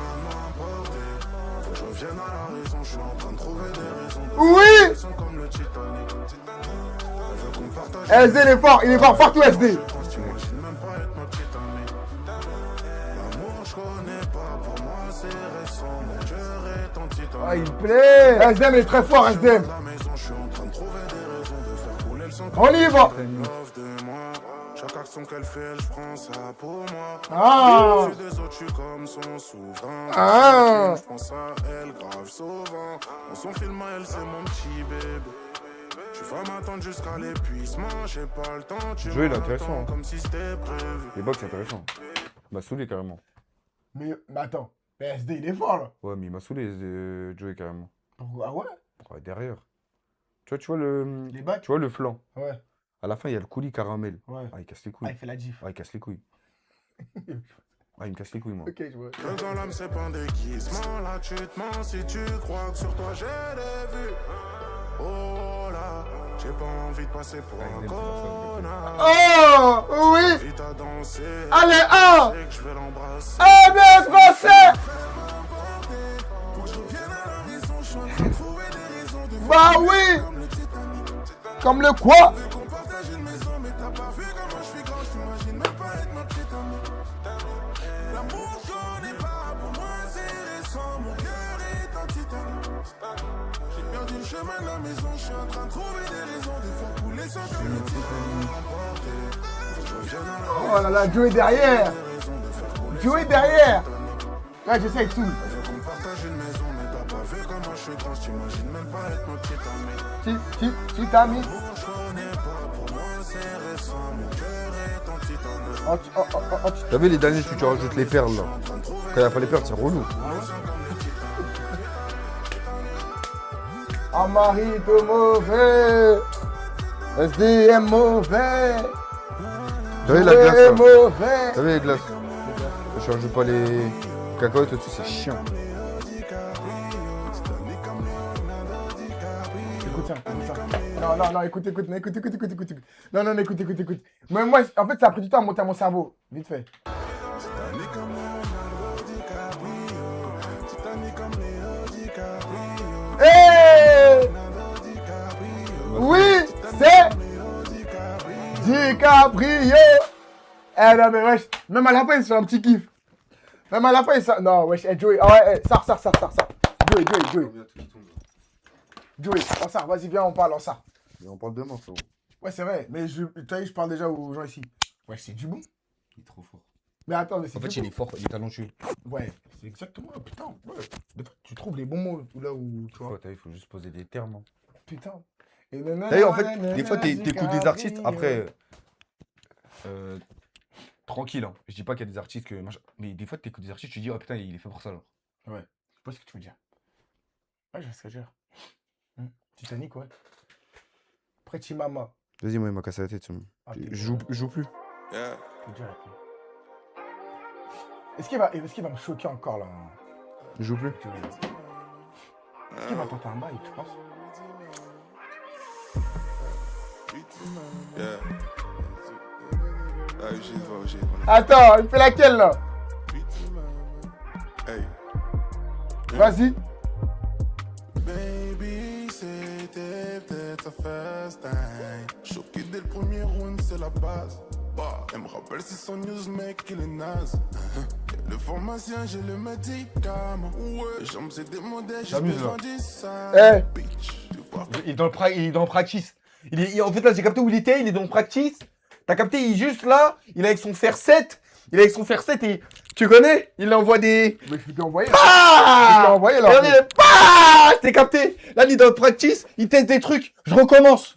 C: Faut que je revienne à la raison, je suis en train de trouver des raisons.
A: Oui.
C: Ils sont comme le Titanic. Elle veut qu'on partage.
A: SD, il est fort partout, SD.
C: Tu imagines même pas être ma petite amie. L'amour, je connais pas, pour moi c'est récent. Mon cœur est en Titanic.
A: Ah, il me plaît. SDM, il est très fort, SDM.
C: La maison, je suis en train de trouver des raisons de faire couler le sang.
A: On y va.
C: Love de moi. Chaque action qu'elle fait, elle, je prends ça pour moi.
A: Ah.
C: Je suis des autres, je suis comme son souverain.
A: Ah.
C: Je pense à elle grave souvent. Dans son film, elle, c'est mon petit bébé. Je vais m'attendre jusqu'à l'épuisement. J'ai pas le temps, tu
B: Joey, il est intéressant, hein.
C: comme si c'était prévu.
B: Les box, c'est intéressant. Il m'a saoulé carrément.
A: Mais attends. Mais SD, il est fort là.
B: Ouais, mais il m'a saoulé, Joey, carrément.
A: Ah ouais?
B: Ouais, derrière. Tu vois le.
A: Les bacs?
B: Tu vois le flanc.
A: Ouais.
B: À la fin, il y a le coulis caramel.
A: Ouais.
B: Ah, il casse les couilles.
A: Ah, il fait la gif.
B: Ah, il casse les couilles. Ah, il me casse les couilles, moi.
A: Ok, je vois.
C: Dans l'âme, c'est pas un déguisement. Là, tu te mens si tu crois que sur toi j'ai des vues. Oh là, j'ai pas envie de passer pour un connard.
A: Oh, oui.
C: Vite à danser.
A: Allez, un.
C: Je sais que je vais l'embrasser.
A: Un, deux, trois, sept.
C: Faut que je revienne à la raison. Je suis en train de trouver des raisons de
A: Bah oui.
C: comme le Titanic.
A: Comme le quoi?
C: On partage une maison, mais t'as pas vu comment je suis grand. Je t'imagine même pas être ma petite amie. L'amour, je connais pas. Pour moi, c'est récent. Mon cœur est un Titanic. J'ai perdu le chemin de la maison. Je suis en train de trouver des raisons de faire couler sans comme le Titanic. Faut que je revienne à la
A: Oh là là, Joey derrière. Joey derrière. Ouais, j'essaie tout.
C: On partage une maison, mais t'as pas vu comment je suis grand. Je t'imagine même pas être ma petite amie.
A: Tu t'as mis.
C: Je connais pas. Pour moi, c'est récent. Mon cœur est un Titanic.
B: T'as vu les derniers, tu rajoutes les perles là. Quand il n'y a pas les perles, c'est relou.
A: Un mari de mauvais. SDM mauvais.
B: T'as vu la glace là?
A: Mauvais.
B: T'as vu les glaces? Je tu rajoutes pas les cacahuètes au-dessus, c'est chiant.
A: Écoute ça. Non, écoute. Non, écoute. Mais moi, en fait, ça a pris du temps à monter à mon cerveau. Vite fait. Hey! Oui, c'est DiCaprio. Eh non, mais wesh, même à la fin, il se fait un petit kiff. Même à la fin, il se... Non, wesh, Joey, ah ouais, ça. Joey, on sort, vas-y, viens, on parle, on sort.
B: Mais on parle demain, frérot.
A: Ouais, c'est vrai, mais je parle déjà aux gens ici. Ouais, c'est du bon.
B: Il est trop fort.
A: Mais attends, mais c'est
B: En fait, il est fort, il est talentueux.
A: Ouais, c'est exactement, putain, ouais. Des fois, tu trouves les bons mots là où, tu vois.
B: Il faut juste poser des termes. Hein.
A: Putain.
B: D'ailleurs, en fait, des fois, t'écoutes des artistes, après... tranquille, hein. Je dis pas qu'il y a des artistes que... Mais des fois, t'écoutes des artistes, tu te dis, oh putain, il est fait pour ça, genre.
A: Ouais, je sais pas ce que tu veux dire. Ouais, je vois ce que je veux dire. Titanic, ouais. Après, Chimama.
B: Vas-y, moi, il m'a cassé la tête. Je joue plus.
D: Yeah.
A: Je veux dire, Est-ce qu'il va me choquer encore, là?
B: Je joue plus.
A: Est-ce qu'il va tenter un bail, tu penses?
D: Yeah.
A: Attends, il fait laquelle, là?
D: Hey.
A: Vas-y.
D: Baby, c'était peut-être ta first time. Choqué dès le premier round, c'est la base. Bah, elle me rappelle si son news, mec, il est naze. Le pharmacien, j'ai le médicament. Ouais, jambes, c'est démodé, j'ai besoin du sang.
A: Hey.
B: Il est dans le practice. En fait, là, j'ai capté où il était. Il est dans le practice. T'as capté, il est juste là. Il est avec son fer 7. Et tu connais? Il envoie des...
A: Mais je t'ai envoyé.
B: Ah!
A: Je t'ai envoyé, là.
B: Ah! Je t'ai capté. Là, il est dans le practice. Il teste des trucs. Je recommence.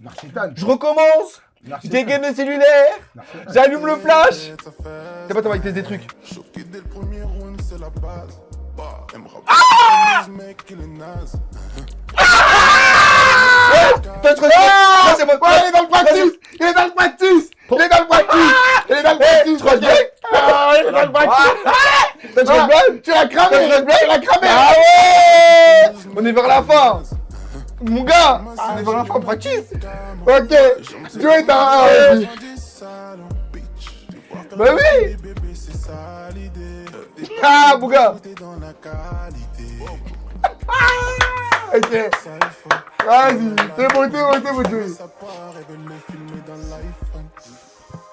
B: Je dégaine le cellulaire. J'allume le flash. T'es pas il teste des trucs.
D: Choqué dès le premier round, c'est la base. Bah, elle me rappelle si son news, mec, il est naze.
B: C'est moi.
A: Il est dans le practice. Il est dans le practice.
B: Tu
A: l'as cramé.
B: Ah ouais. On est vers la fin. Mon gars, on est vers la fin, practice.
A: Ok. Joey, t'as...
B: Bah oui. Ah, mon gars.
A: Ok. Vas-y. C'est bon, Joey.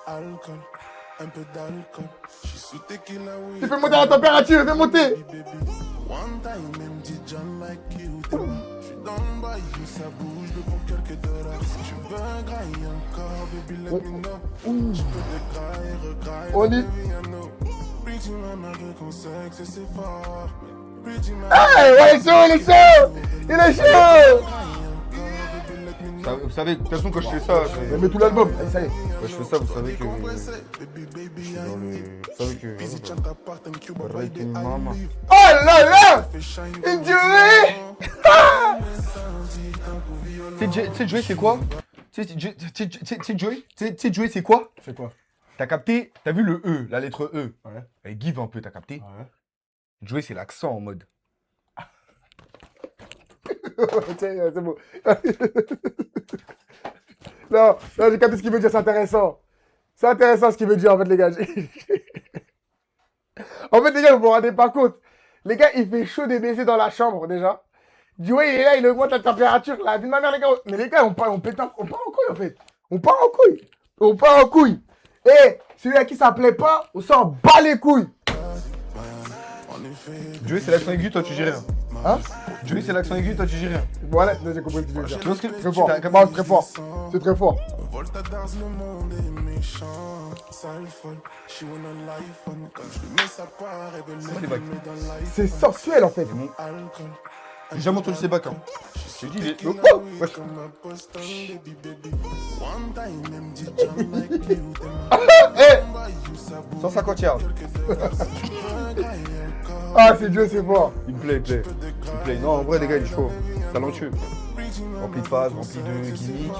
D: Alcool, un peu d'alcool. Je suis sous tequila, oui.
A: Tu fais monter la température, fais monter.
D: One time, même dit John like you. Je suis dans le bail, ça bouge de pour quelques dollars. Si tu veux un graille encore, baby, let me know. Je peux te grailler, regrailler.
A: On y.
D: Pretty mama veut qu'on sexe et c'est fort. Pretty mama.
A: Hey, ouais, il est chaud.
B: Vous savez, de toute façon, quand je fais ça,
A: Mais tout l'album, ça y est.
B: quand je fais ça, vous savez que je suis dans le... Vous savez que... Avec une maman.
A: Oh là là. Joey.
B: Tu sais, Joey, c'est quoi? Tu sais, Joey, c'est quoi?
A: C'est quoi?
B: T'as capté? T'as vu le E, la lettre E?
A: Ouais.
B: Elle give un peu, t'as capté?
A: Ouais.
B: Joey, c'est l'accent en mode.
A: Tiens, c'est bon. Non, j'ai capté ce qu'il veut dire, c'est intéressant. C'est intéressant ce qu'il veut dire, en fait, les gars. En fait, les gars, vous vous rendez pas compte. Les gars, il fait chaud des baisers dans la chambre, déjà. Joey, il est là, il augmente la température. La vie de ma mère, les gars. Mais les gars, on part en couille, en fait. On part en couille. Et celui à qui ça plaît pas, on s'en bat les couilles.
B: Joey, c'est l'accent aigu, toi, tu dis rien.
A: Hein?
B: Joey, c'est l'accent aigu, toi, tu dis rien.
A: Voilà, j'ai compris ce que tu veux dire.
B: Tu vois ce que...
A: Très fort. Très fort. C'est très fort.
D: Voltadars, le monde est méchant. Sale folle, je suis on l'iPhone. Quand je lui mets sa part, elle veut le filmer dans l'iPhone.
A: C'est sensuel, en fait.
D: Alcool.
B: J'ai jamais entendu ces bacs, hein. Je te dis, il est... Oh, wesh.
A: Eh,
B: 150 yards.
A: ah, c'est Dieu, c'est fort.
B: Il me plaît. Non, en vrai, les gars, il est chaud. Talentueux. Rempli de phases, rempli de gimmicks.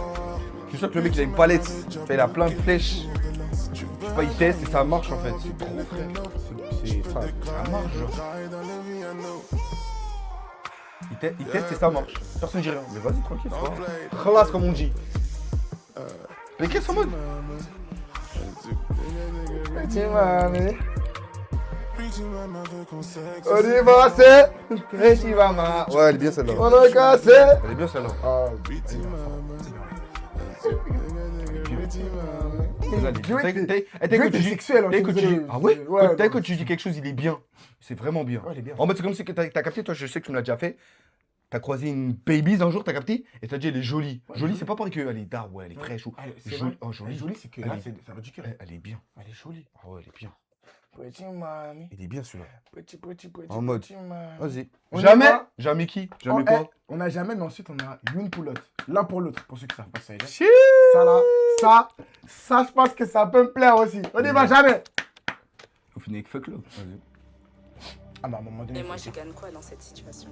B: Je suis sûr que le mec, il a une palette. Il a plein de flèches. C'est pas, il teste et ça marche en fait. C'est trop frère. Ça marche, genre. Il teste et ça marche. Personne dit rien. Mais vas-y, tranquille, c'est pas. Khalas, comme on dit. Les caisses en mode.
A: Petit mamie. On y va, c'est. Petit maman.
B: Ouais, elle est bien celle-là.
A: On a cassé.
B: Elle est bien celle-là.
A: Ah,
B: Drake est
A: sexuel.
B: Ah ouais?
A: Ouais,
B: T'as quand tu dis quelque chose, il est bien. C'est vraiment bien.
A: Ouais, il est bien.
B: En mode, c'est comme si t'as capté, toi, je sais que tu me l'as déjà fait. T'as croisé une baby's un jour, t'as capté, et t'as dit, elle est jolie. Jolie, c'est pas pareil qu'elle est dark, ouais, elle est fraîche.
A: C'est
B: Jolie.
A: jolie.
B: Oh, jolie.
A: Jolie, c'est que là, ça va du cœur.
B: Elle est bien.
A: Elle est jolie.
B: Ah ouais, elle est bien.
A: Petit mamie.
B: Il est bien celui-là.
A: Petit.
B: En mode.
A: Petit mamie.
B: Vas-y.
A: On y
B: Jamais.
A: va.
B: Jamais qui? Jamais quoi?
A: On a jamais, mais ensuite on a l'une pour l'autre. L'un pour l'autre, pour ceux qui savent pas ça.
B: Chiii.
A: Ça là, ça, je pense que ça peut me plaire aussi. On y va jamais.
B: On finit avec fuck love. Vas-y.
A: Ah bah à un moment donné.
I: Et moi, je gagne quoi dans cette situation?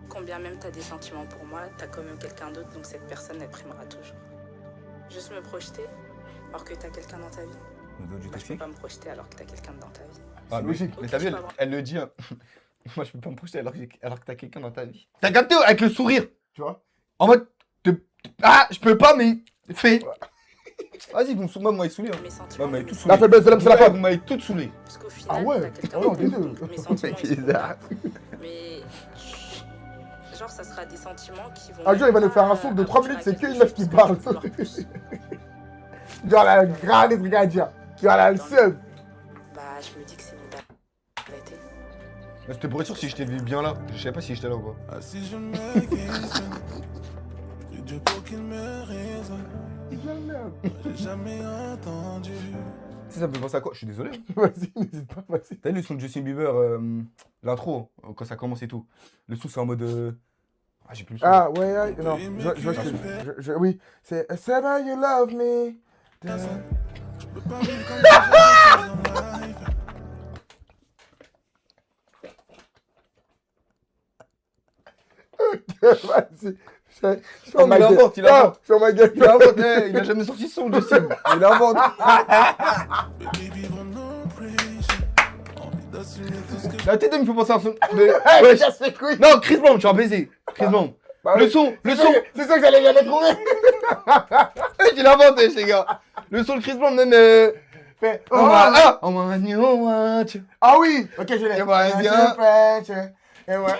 I: Combien même t'as des sentiments pour moi, t'as quand même quelqu'un d'autre, donc cette personne, elle primera toujours. Juste me projeter, alors que t'as quelqu'un dans ta vie. Moi, je peux pas me projeter alors que t'as quelqu'un dans ta vie.
B: Ah,
A: logique.
B: Mais t'as vu, elle le dit. Hein. Moi, je peux pas me projeter alors que t'as quelqu'un dans ta vie. T'as capté avec le sourire?
A: Tu vois?
B: En mode. Ah, je peux pas, mais. Fais. Vas-y, bon, moi, il saoulé. Hein.
I: Mes sentiments,
B: m'avez tout
A: La
B: saoulé.
A: faiblesse de l'homme, c'est la femme.
B: Vous m'avez tout saoulé.
I: parce qu'au final,
A: Ah ouais.
I: t'as quelqu'un
A: Ah non,
I: dans ta
A: les
I: vie,
A: deux.
I: donc mes sentiments, ils sont
B: Bizarre.
I: mais genre, ça sera des sentiments qui vont...
A: Un jour, il va nous faire un son de 3 minutes, c'est qu'une meuf qui parle. Genre, elle a grave des trucs à dire. Genre, elle a le seum.
I: Bah, je me dis que c'est une arrêtez.
B: C'était pour être sûr si j'étais bien là. Je savais pas si j'étais là ou pas.
C: Ah, si je me questionne, je prie Dieu pour qu'il me raisonne. J'ai jamais entendu.
B: Tu sais, ça me fait penser à quoi? Je suis désolé. Hein.
A: Vas-y, n'hésite pas, vas-y.
B: T'as vu le son de Justin Bieber, l'intro, quand ça commence et tout. Le son, c'est en mode. Ah, j'ai plus le son.
A: Ah, ouais, non, je vois ce que oui, c'est Say that you love me.
C: Je peux pas vivre comme ça dans ma life.
A: Vas-y. Sur
B: mais il invente, il invente.
A: Sur ma gueule.
B: Il invente, il a jamais sorti de son, Justin. Il invente.
C: Baby, vivre nos pressions. Envie d'assumer tout ce que
B: La tête, elle me fait penser à un son.
A: Hey,
B: Ouais,
A: casse les couilles.
B: non, Chris Brown, tu vas baiser. Chris Brown.
A: Bah
B: Le
A: oui.
B: son.
A: C'est ça que j'allais jamais trouver.
B: Il invente, les gars. Le son de Chris Brown, même.
A: Fait,
B: Oh, my new watch.
A: ah oui. Ok, je l'ai.
B: Et voilà, viens.
A: Et ouais.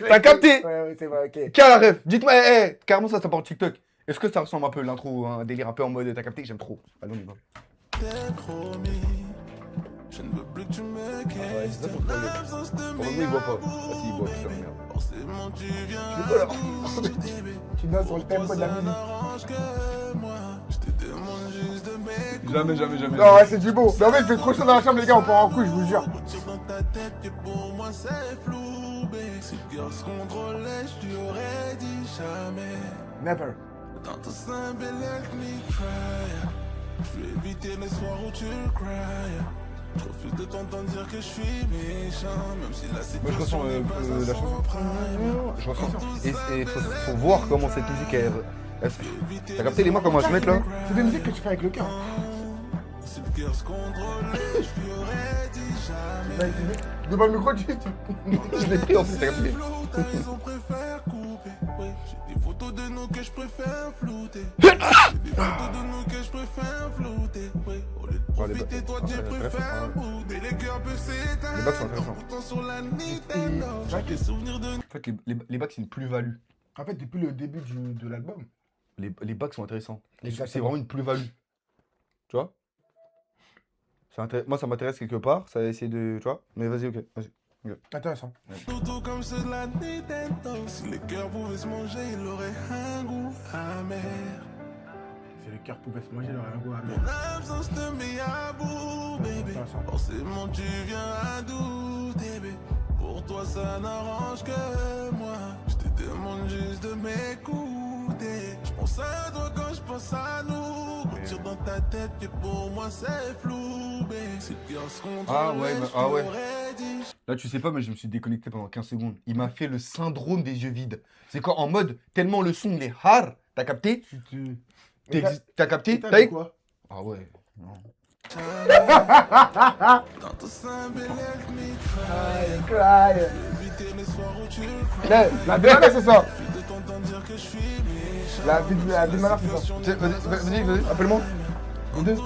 B: T'as capté?
A: Ouais, c'est vrai, ok.
B: Quel la ref? Dites-moi, carrément ça part en TikTok. Est-ce que ça ressemble un peu l'intro, un délire un peu en mode t'as capté? J'aime trop. Allons, on y va.
C: t'es promis. Je ne veux plus que tu me questionnes. L'absence de
B: Pour le moment, il voit pas. Ah si, il voit, putain, merde.
C: forcément tu viens douter.
A: Tu danses sur le tempo de la musique.
C: N'arrange que moi. Je te demande juste de m'écouter.
B: Jamais.
A: Non, ouais, c'est du beau. Mais en fait, il fait trop chaud dans la chambre, les gars, on part en couille, je vous jure.
C: Retire dans ta tête que pour moi c'est flou, babe. Si le cœur se contrôlait, je lui aurais dit jamais.
A: Never.
C: Dans ton sein, let me cry. Je vais éviter les soirs où tu cry. Je refuse de t'entendre dire que je suis méchant, même si la
B: Moi je
C: situation
B: ressens
C: n'est pas
B: la
C: à son
B: chanson.
C: prime.
B: Je ressens ça. Et faut voir comment cette musique elle se fait. T'as capté les mains comment elles se mettent là?
A: C'est des musiques que tu fais avec le cœur.
C: Si le cœur se contrôlait, je lui aurais dit jamais.
A: Devant le micro, tu.
B: Je l'ai pris en plus, t'as capté?
C: T'as raison, préfère couper. Ouais, j'ai des photos de nous que je préfère flouter. J'ai des photos de nous que je préfère flouter. Ouais, au lieu de profiter, toi tu préfères bouder. Les cœurs peuvent s'éteindre.
B: Les bacs sont intéressants.
C: Pourtant sur la Nintendo, j'ai des souvenirs de.
B: En fait, les bacs c'est une plus-value.
A: En fait, depuis le début de l'album.
B: Les bacs sont intéressants.
A: Exactement.
B: C'est vraiment une plus-value. Tu vois? Moi ça m'intéresse quelque part, ça va essayer de. Tu vois? Mais vas-y, ok. Vas-y.
A: Intéressant.
C: Surtout comme ceux de la Nintendo. Si les cœurs pouvaient se manger, il aurait un goût amer.
A: Si le cœur pouvait se manger, il aurait un goût amer.
C: Mon absence te met à bout, bébé. Forcément, tu viens à douter, bébé. Pour toi, ça n'arrange que moi. Je te demande juste de m'écouter. Je pense à toi quand je pense à nous. Retire dans ta tête que pour moi, c'est flou, bébé. Si le cœur se contrôle,
B: Ah ouais, ah ouais.
C: dit.
B: Là, tu sais pas, mais je me suis déconnecté pendant 15 secondes. Il m'a fait le syndrome des yeux vides. C'est quand en mode, tellement le son il est hard, t'as capté? T'as capté?
A: T'as
B: T'as
A: quoi?
B: Ah ouais.
C: Dans ton sein, bel air, me
A: Cry.
C: éviter les soirs où tu cries.
A: La vie de ma mère, c'est ça.
C: De t'entendre dire que je suis méchant.
A: La vie de ma mère, c'est ça.
B: Tiens, vas-y, appelle-moi.
A: Les deux.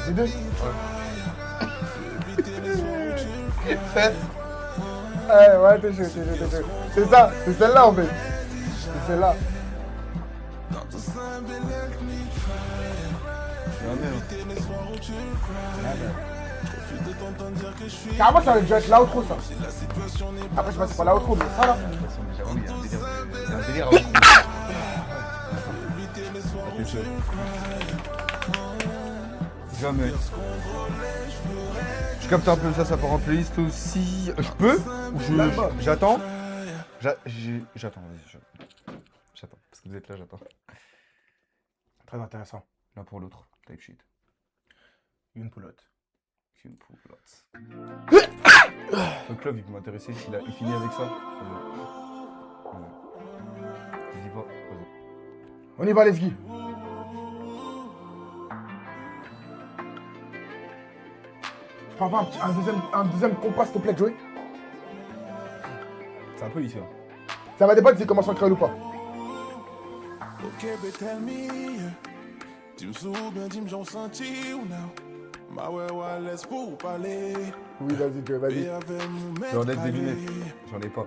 A: Les deux.
B: Fais.
A: Ouais, t'es chaud. C'est ça, c'est celle-là en fait. C'est celle-là.
C: Dans ton sein, bel air, me éviter les soirs où tu cries. Profite de t'entendre dire que je suis
A: Carrément, ça aurait dû être là ou trop ça.
C: si la situation n'est pas
A: Après, je sais pas si c'est pas là ou trop, mais ça là.
B: J'avoue, il y a un délire.
C: éviter les soirs où tu
B: Jamais. Je capte un peu ça part en playlist aussi. Je peux ou j'attends. J'attends, vas-y. J'attends. Parce que vous êtes là, j'attends.
A: Très intéressant.
B: L'un pour l'autre. Type shit.
A: Une poulotte.
B: Une poulotte. Le club, il peut m'intéresser. Il finit avec ça. Vas-y, va. Vas-y.
A: On y va, les gars. Je peux avoir un deuxième compas, s'il te plaît, Joey.
B: C'est un peu ici.
A: Ça va dépendre s'il commence en créole ou pas.
C: Ok, but tell me, tu me souviens, dis-moi, j'en senti ou non? Ma ouais, laisse pour parler.
A: Oui, vas-y, Joey, vas-y.
C: Et avec mon
B: J'enlève des lunettes. J'en ai pas.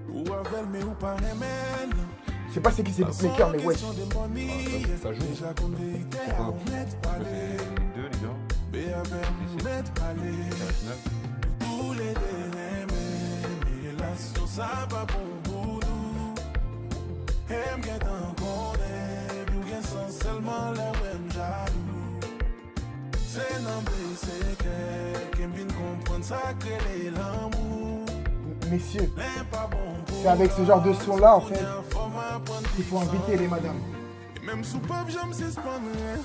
C: ou avec mais ou pas remède.
A: Je sais pas c'est qui c'est Beatmaker, mais ouais.
B: Ça joue.
C: Déjà qu'on vérité, on met parler.
B: Les deux, les gars.
C: Et avec mon mettre parler. Tous les deux, mes relations, ça va pour nous. Aime qu'être en connaît, puis bien sans seulement la web jaloux. C'est non, c'est que vient comprendre ça que les l'amour.
A: Messieurs,
C: N'est pas bon pour
A: c'est avec ce genre de son là en fait qu'il faut inviter les madames.
C: et même sous pop, j'aime c'est pas rien.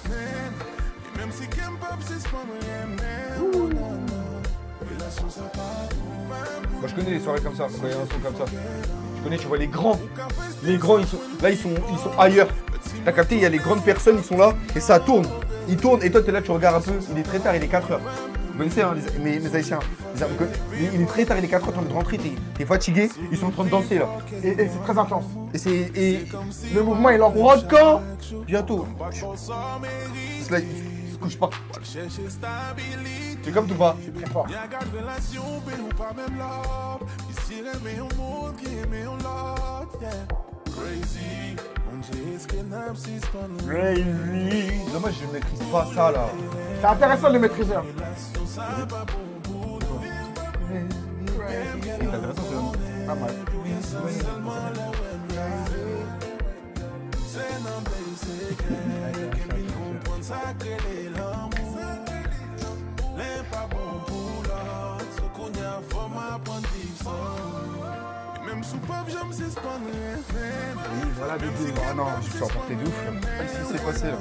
C: Et même si qu'aime pop, c'est pas rien. Relation, ça part pour
B: Moi je connais les soirées comme ça, quand il y a un son comme ça. Je connais, tu vois les grands. Les grands, ils sont ailleurs. T'as capté, il y a les grandes personnes, ils sont là et ça tourne. Ils tournent et toi t'es là, tu regardes un peu. Il est très tard, il est 4h. Vous connaissez hein, les Haïtiens. Il est très tard, il est 4h, t'es en train de rentrer, t'es fatigué, ils sont en train de danser là.
A: Et c'est très intense.
B: Et
A: Le mouvement il
B: on
A: encourage.
B: rentre quand bientôt. C'est là, il se couche pas.
C: chercher stabilité.
B: Tu captes ou pas?
A: Très fort.
C: Y'a garde relation, mais ou pas même love. Ici, mais un monde qui aimait un lot. Yeah. Crazy. On dit ce que n'a pas si c'est pas nous.
B: Dommage, je ne maîtrise pas ça là.
A: C'est intéressant de le maîtriser. hein.
C: Ça va pour nous.
B: C'est intéressant, c'est
A: Pas mal.
C: C'est non, c'est que vient comprendre ça que les l'amour. N'est pas bon pour l'autre. Ce qu'on y a, faut m'apprendre vivre sans. Même sous pop, j'aime c'est pas rien.
B: Oui, voilà, des deux. Ah non, je suis emporté de ouf. Qu'est-ce qui s'est passé là?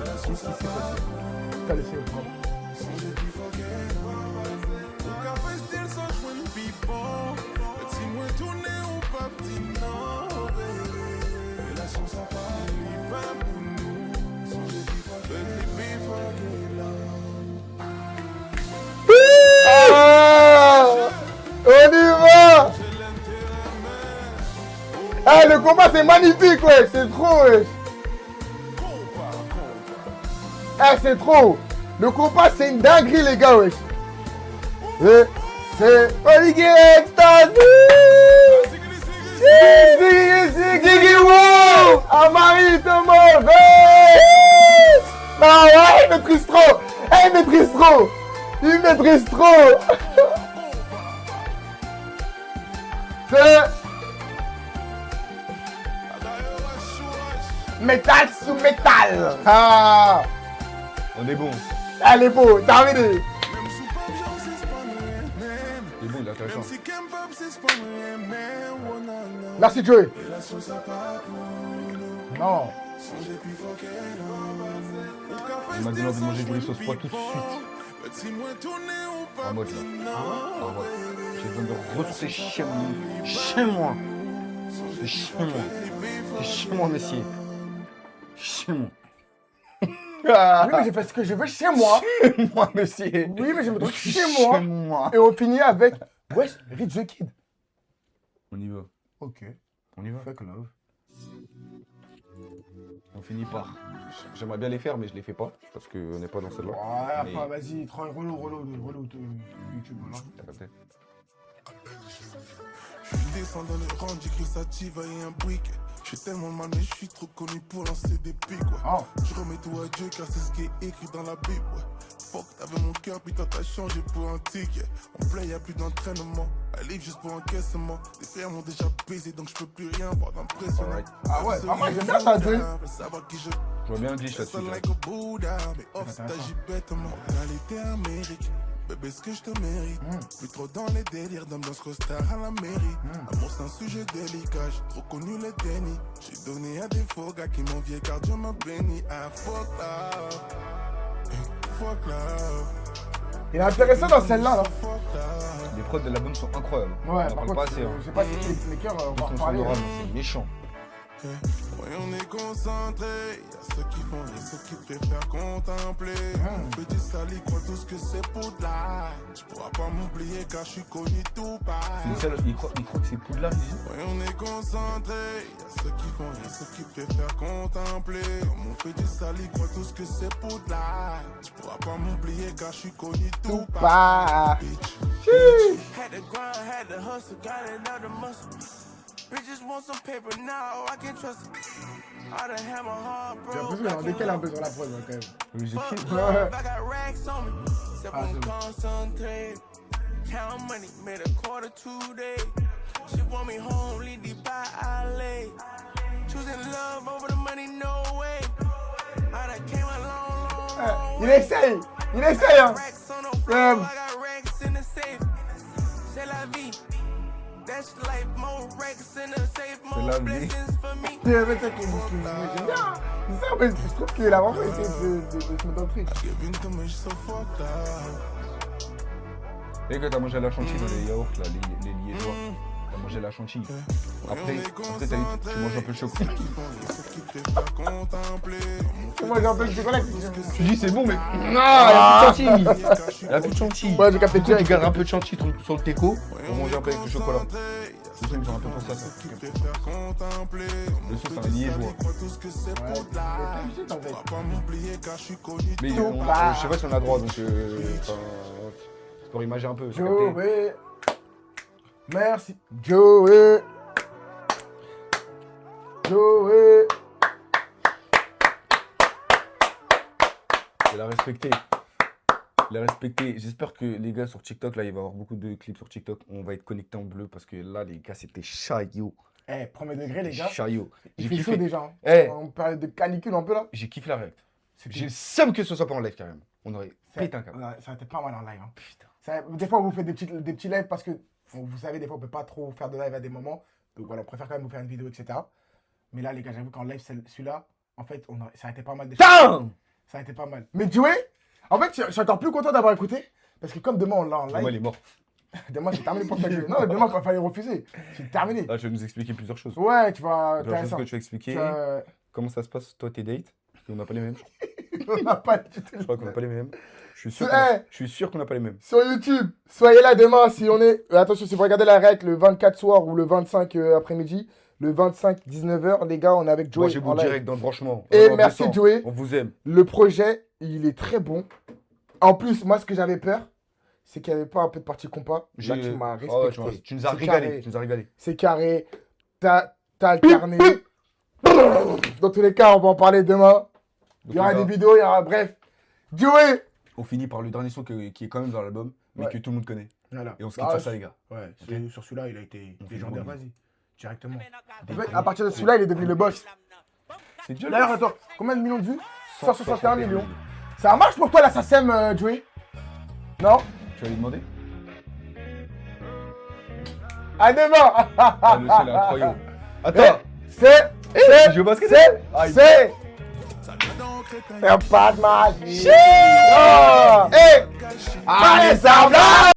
B: Qu'est-ce qui s'est passé?
A: T'as laissé le prendre. On y va! Eh, le combat c'est magnifique, ouais, c'est trop, ouais. Eh, c'est trop. Le combat c'est une dinguerie, les gars, ouais. Et c'est Olivier Extasi! Ziggy Woo! Amari Thomas! Ah ouais, il maîtrise trop! Il maîtrise trop! Il maîtrise trop! C'est métal sous métal! Ah!
B: On est bon.
A: Elle est beau, terminé!
B: Il est bon, il est intéressant.
A: Merci Joey! Non!
B: Il m'a donné envie de manger du riz sauce pois tout de suite. En mode là. En mode. J'ai besoin de ressourcer chez moi. Chez moi. C'est chez moi. C'est chez moi, messieurs. Chez moi.
A: Oui, mais j'ai fait ce que je veux chez moi.
B: Moi, monsieur.
A: Oui, mais je me trouve chez moi.
B: moi.
A: Et on finit avec wesh, Rich the Kid.
B: On y va.
A: Ok.
B: On y va.
A: Fuck love.
B: On finit par. J'aimerais bien les faire, mais je les fais pas. Parce qu'on n'est pas dans celle-là.
A: Ouais,
B: Mais-
A: enfin, vas-y, relou YouTube, voilà.
B: T'as capté.
C: Je descends dans les rangs, j'écris sativa et un briquet. Je suis tellement mal, mais je suis trop connu pour lancer des pics, ouais.
A: Oh.
C: Je remets tout à Dieu car c'est ce qui est écrit dans la Bible, ouais. Fuck, t'avais mon cœur, puis toi t'as changé pour un ticket. En play, y'a plus d'entraînement. Elle livre juste pour encaissement. Les frères m'ont déjà baisé, donc je peux plus rien voir d'impressionnant.
B: Alright.
A: Ah ouais, ah, moi j'aime bien ça, Dieu.
C: Savoir qui je
B: Je vois bien un glitch là-dessus. là.
C: like a Buddha, mais off t'agis bêtement. Réalité Amérique, bébé ce que je te mérite. Plus trop dans les délires d'ambiance costard à la mairie. Amour c'est un sujet délicat, j'ai trop connu le déni. J'ai donné à des faux gars qui m'enviaient car Dieu m'a béni. Ah fuck love, fuck love.
A: Il est intéressant dans celle-là, là.
B: Les prods de l'album sont incroyables.
A: Ouais,
B: on en
A: par
B: parle
A: contre,
B: pas assez. Hein.
A: je sais pas si les cœurs, on va en
B: Son
A: reparler.
B: oral, c'est méchant.
C: Ouais, on est concentré, y'a ceux qui font, y'a ceux qui préfèrent contempler. On fait des salis, croient tous que c'est pour de la. Tu pourras pas m'oublier car je suis connu tout pareil.
B: Mais ça, il croit que c'est Poudlard, il dit.
C: Ouais, on est concentré, y'a ceux qui font, y'a ceux qui préfèrent contempler. On fait des salis, croient tous que c'est pour de la. Tu pourras pas m'oublier car je suis connu tout
A: Pas.
C: pareil.
F: Had to grind, had to hustle, got it out the muscle. Bitches want some paper now, I can't trust it. I done had my heart
A: J'ai
F: broke.
A: l'impression qu'il en décale un peu sur la prod, quand même.
B: Le
F: Fuck
B: Kid.
F: love, I got racks on me. Step
A: Ah,
F: on
A: c'est bon.
F: concentrate. Count money, made a quarter today. She want me home, lead the by LA. Choosing love over the money, no way. I done came a long, long, long
A: Il essaye, hein.
F: Racks on the floor, I got racks in the safe. C'est la vie. That's life, more racks in the safe,
B: la
F: more
B: vie.
F: blessings for me.
A: C'est vrai, ça qui j'aime bien. C'est ça, mais je trouve qu'il a vraiment essayé de se mettre dans le truc.
C: Give in to me, so fucked up.
B: Et que t'as mangé la chantilly dans les yaourts, là, les liégeois. T'as mangé la chantilly. Après t'as dit, tu manges un peu de chocolat.
A: Moi j'ai un peu de chocolat.
B: Tu dis c'est bon, mais. Non, il y a plus de chantilly. Il y a plus de chantilly.
A: Ouais, j'ai capté
B: Pourquoi tu
A: direct.
B: gardes un peu de chantilly sur le teco pour manger un peu avec le chocolat. Je sais que j'ai un peu pensé à ça. Le son, c'est un liégeois. Mais je sais pas si on a droit, donc. C'est pour imager un peu. c'est capté.
A: Joey. Merci. Joey. Joey.
B: Il a respecté. Il a respecté. J'espère que les gars sur TikTok, là, il va y avoir beaucoup de clips sur TikTok. On va être connectés en bleu parce que là, les gars, c'était chaillot.
A: Eh, premier degré, les gars.
B: Chaillot.
A: Il fait chaud déjà. Hein.
B: Eh.
A: On parle de canicule un peu là.
B: J'ai kiffé la react. J'ai le seum que ce soit pas en live, carrément. On aurait pété un câble.
A: Ouais, ça a été pas mal en live. Hein. Putain. Des fois, on vous fait des petits lives parce que vous savez, des fois, on peut pas trop faire de live à des moments. Donc voilà, on préfère quand même vous faire une vidéo, etc. Mais là, les gars, j'avoue qu'en live, celui-là, en fait, ça a été pas mal.
B: Putain.
A: Ça a été pas mal. Mais Joey, en fait, je suis encore plus content d'avoir écouté. Parce que comme demain, on l'a en live.
B: Moi, il est mort.
A: Demain, j'ai terminé pour ça. Non, demain, il va falloir refuser. C'est terminé.
B: Là, tu vas nous expliquer plusieurs choses.
A: Ouais, tu vas.
B: La chose que tu vas expliquer. Comment ça se passe, toi, tes dates? Parce qu'on n'a pas les mêmes.
A: On n'a pas du tout.
B: Je crois qu'on n'a pas les mêmes. Je suis sûr qu'on n'a pas les mêmes.
A: Sur YouTube, soyez là demain si on est. Attention, si vous regardez la règle le 24 soir ou le 25 après-midi, le 25 19h, les gars, on est avec Joey.
B: Moi, j'ai beau direct dans le branchement.
A: Et merci Joey.
B: On vous aime.
A: Le projet, il est très bon. En plus, moi, ce que j'avais peur, c'est qu'il n'y avait pas un peu de partie compas. Là, tu m'as respecté.
B: Oh, tu nous as régalé. Tu nous as régalé.
A: C'est carré. T'as alterné. Dans tous les cas, on va en parler demain. Il y aura des vidéos, il y aura. Bref. Joey.
B: On finit par le dernier son qui est quand même dans l'album, mais que tout le monde connaît.
A: Voilà.
B: Et on se quitte sur ça, les gars.
A: Ouais,
B: Okay.
A: sur celui-là, il a été légendaire. Vas-y, directement.
B: En
A: fait, à partir de celui-là, il est devenu le boss.
B: C'est dur.
A: D'ailleurs, attends, combien de millions de vues 161 millions. Ça marche pour toi, la SACEM, Joey? Non?
B: Tu vas lui demander?
A: À demain.
B: Ah, le ciel est incroyable. Attends.
A: C'est.
B: Je veux basket.
A: C'est. Y'a pas de magie. Hey! Allez, ça va!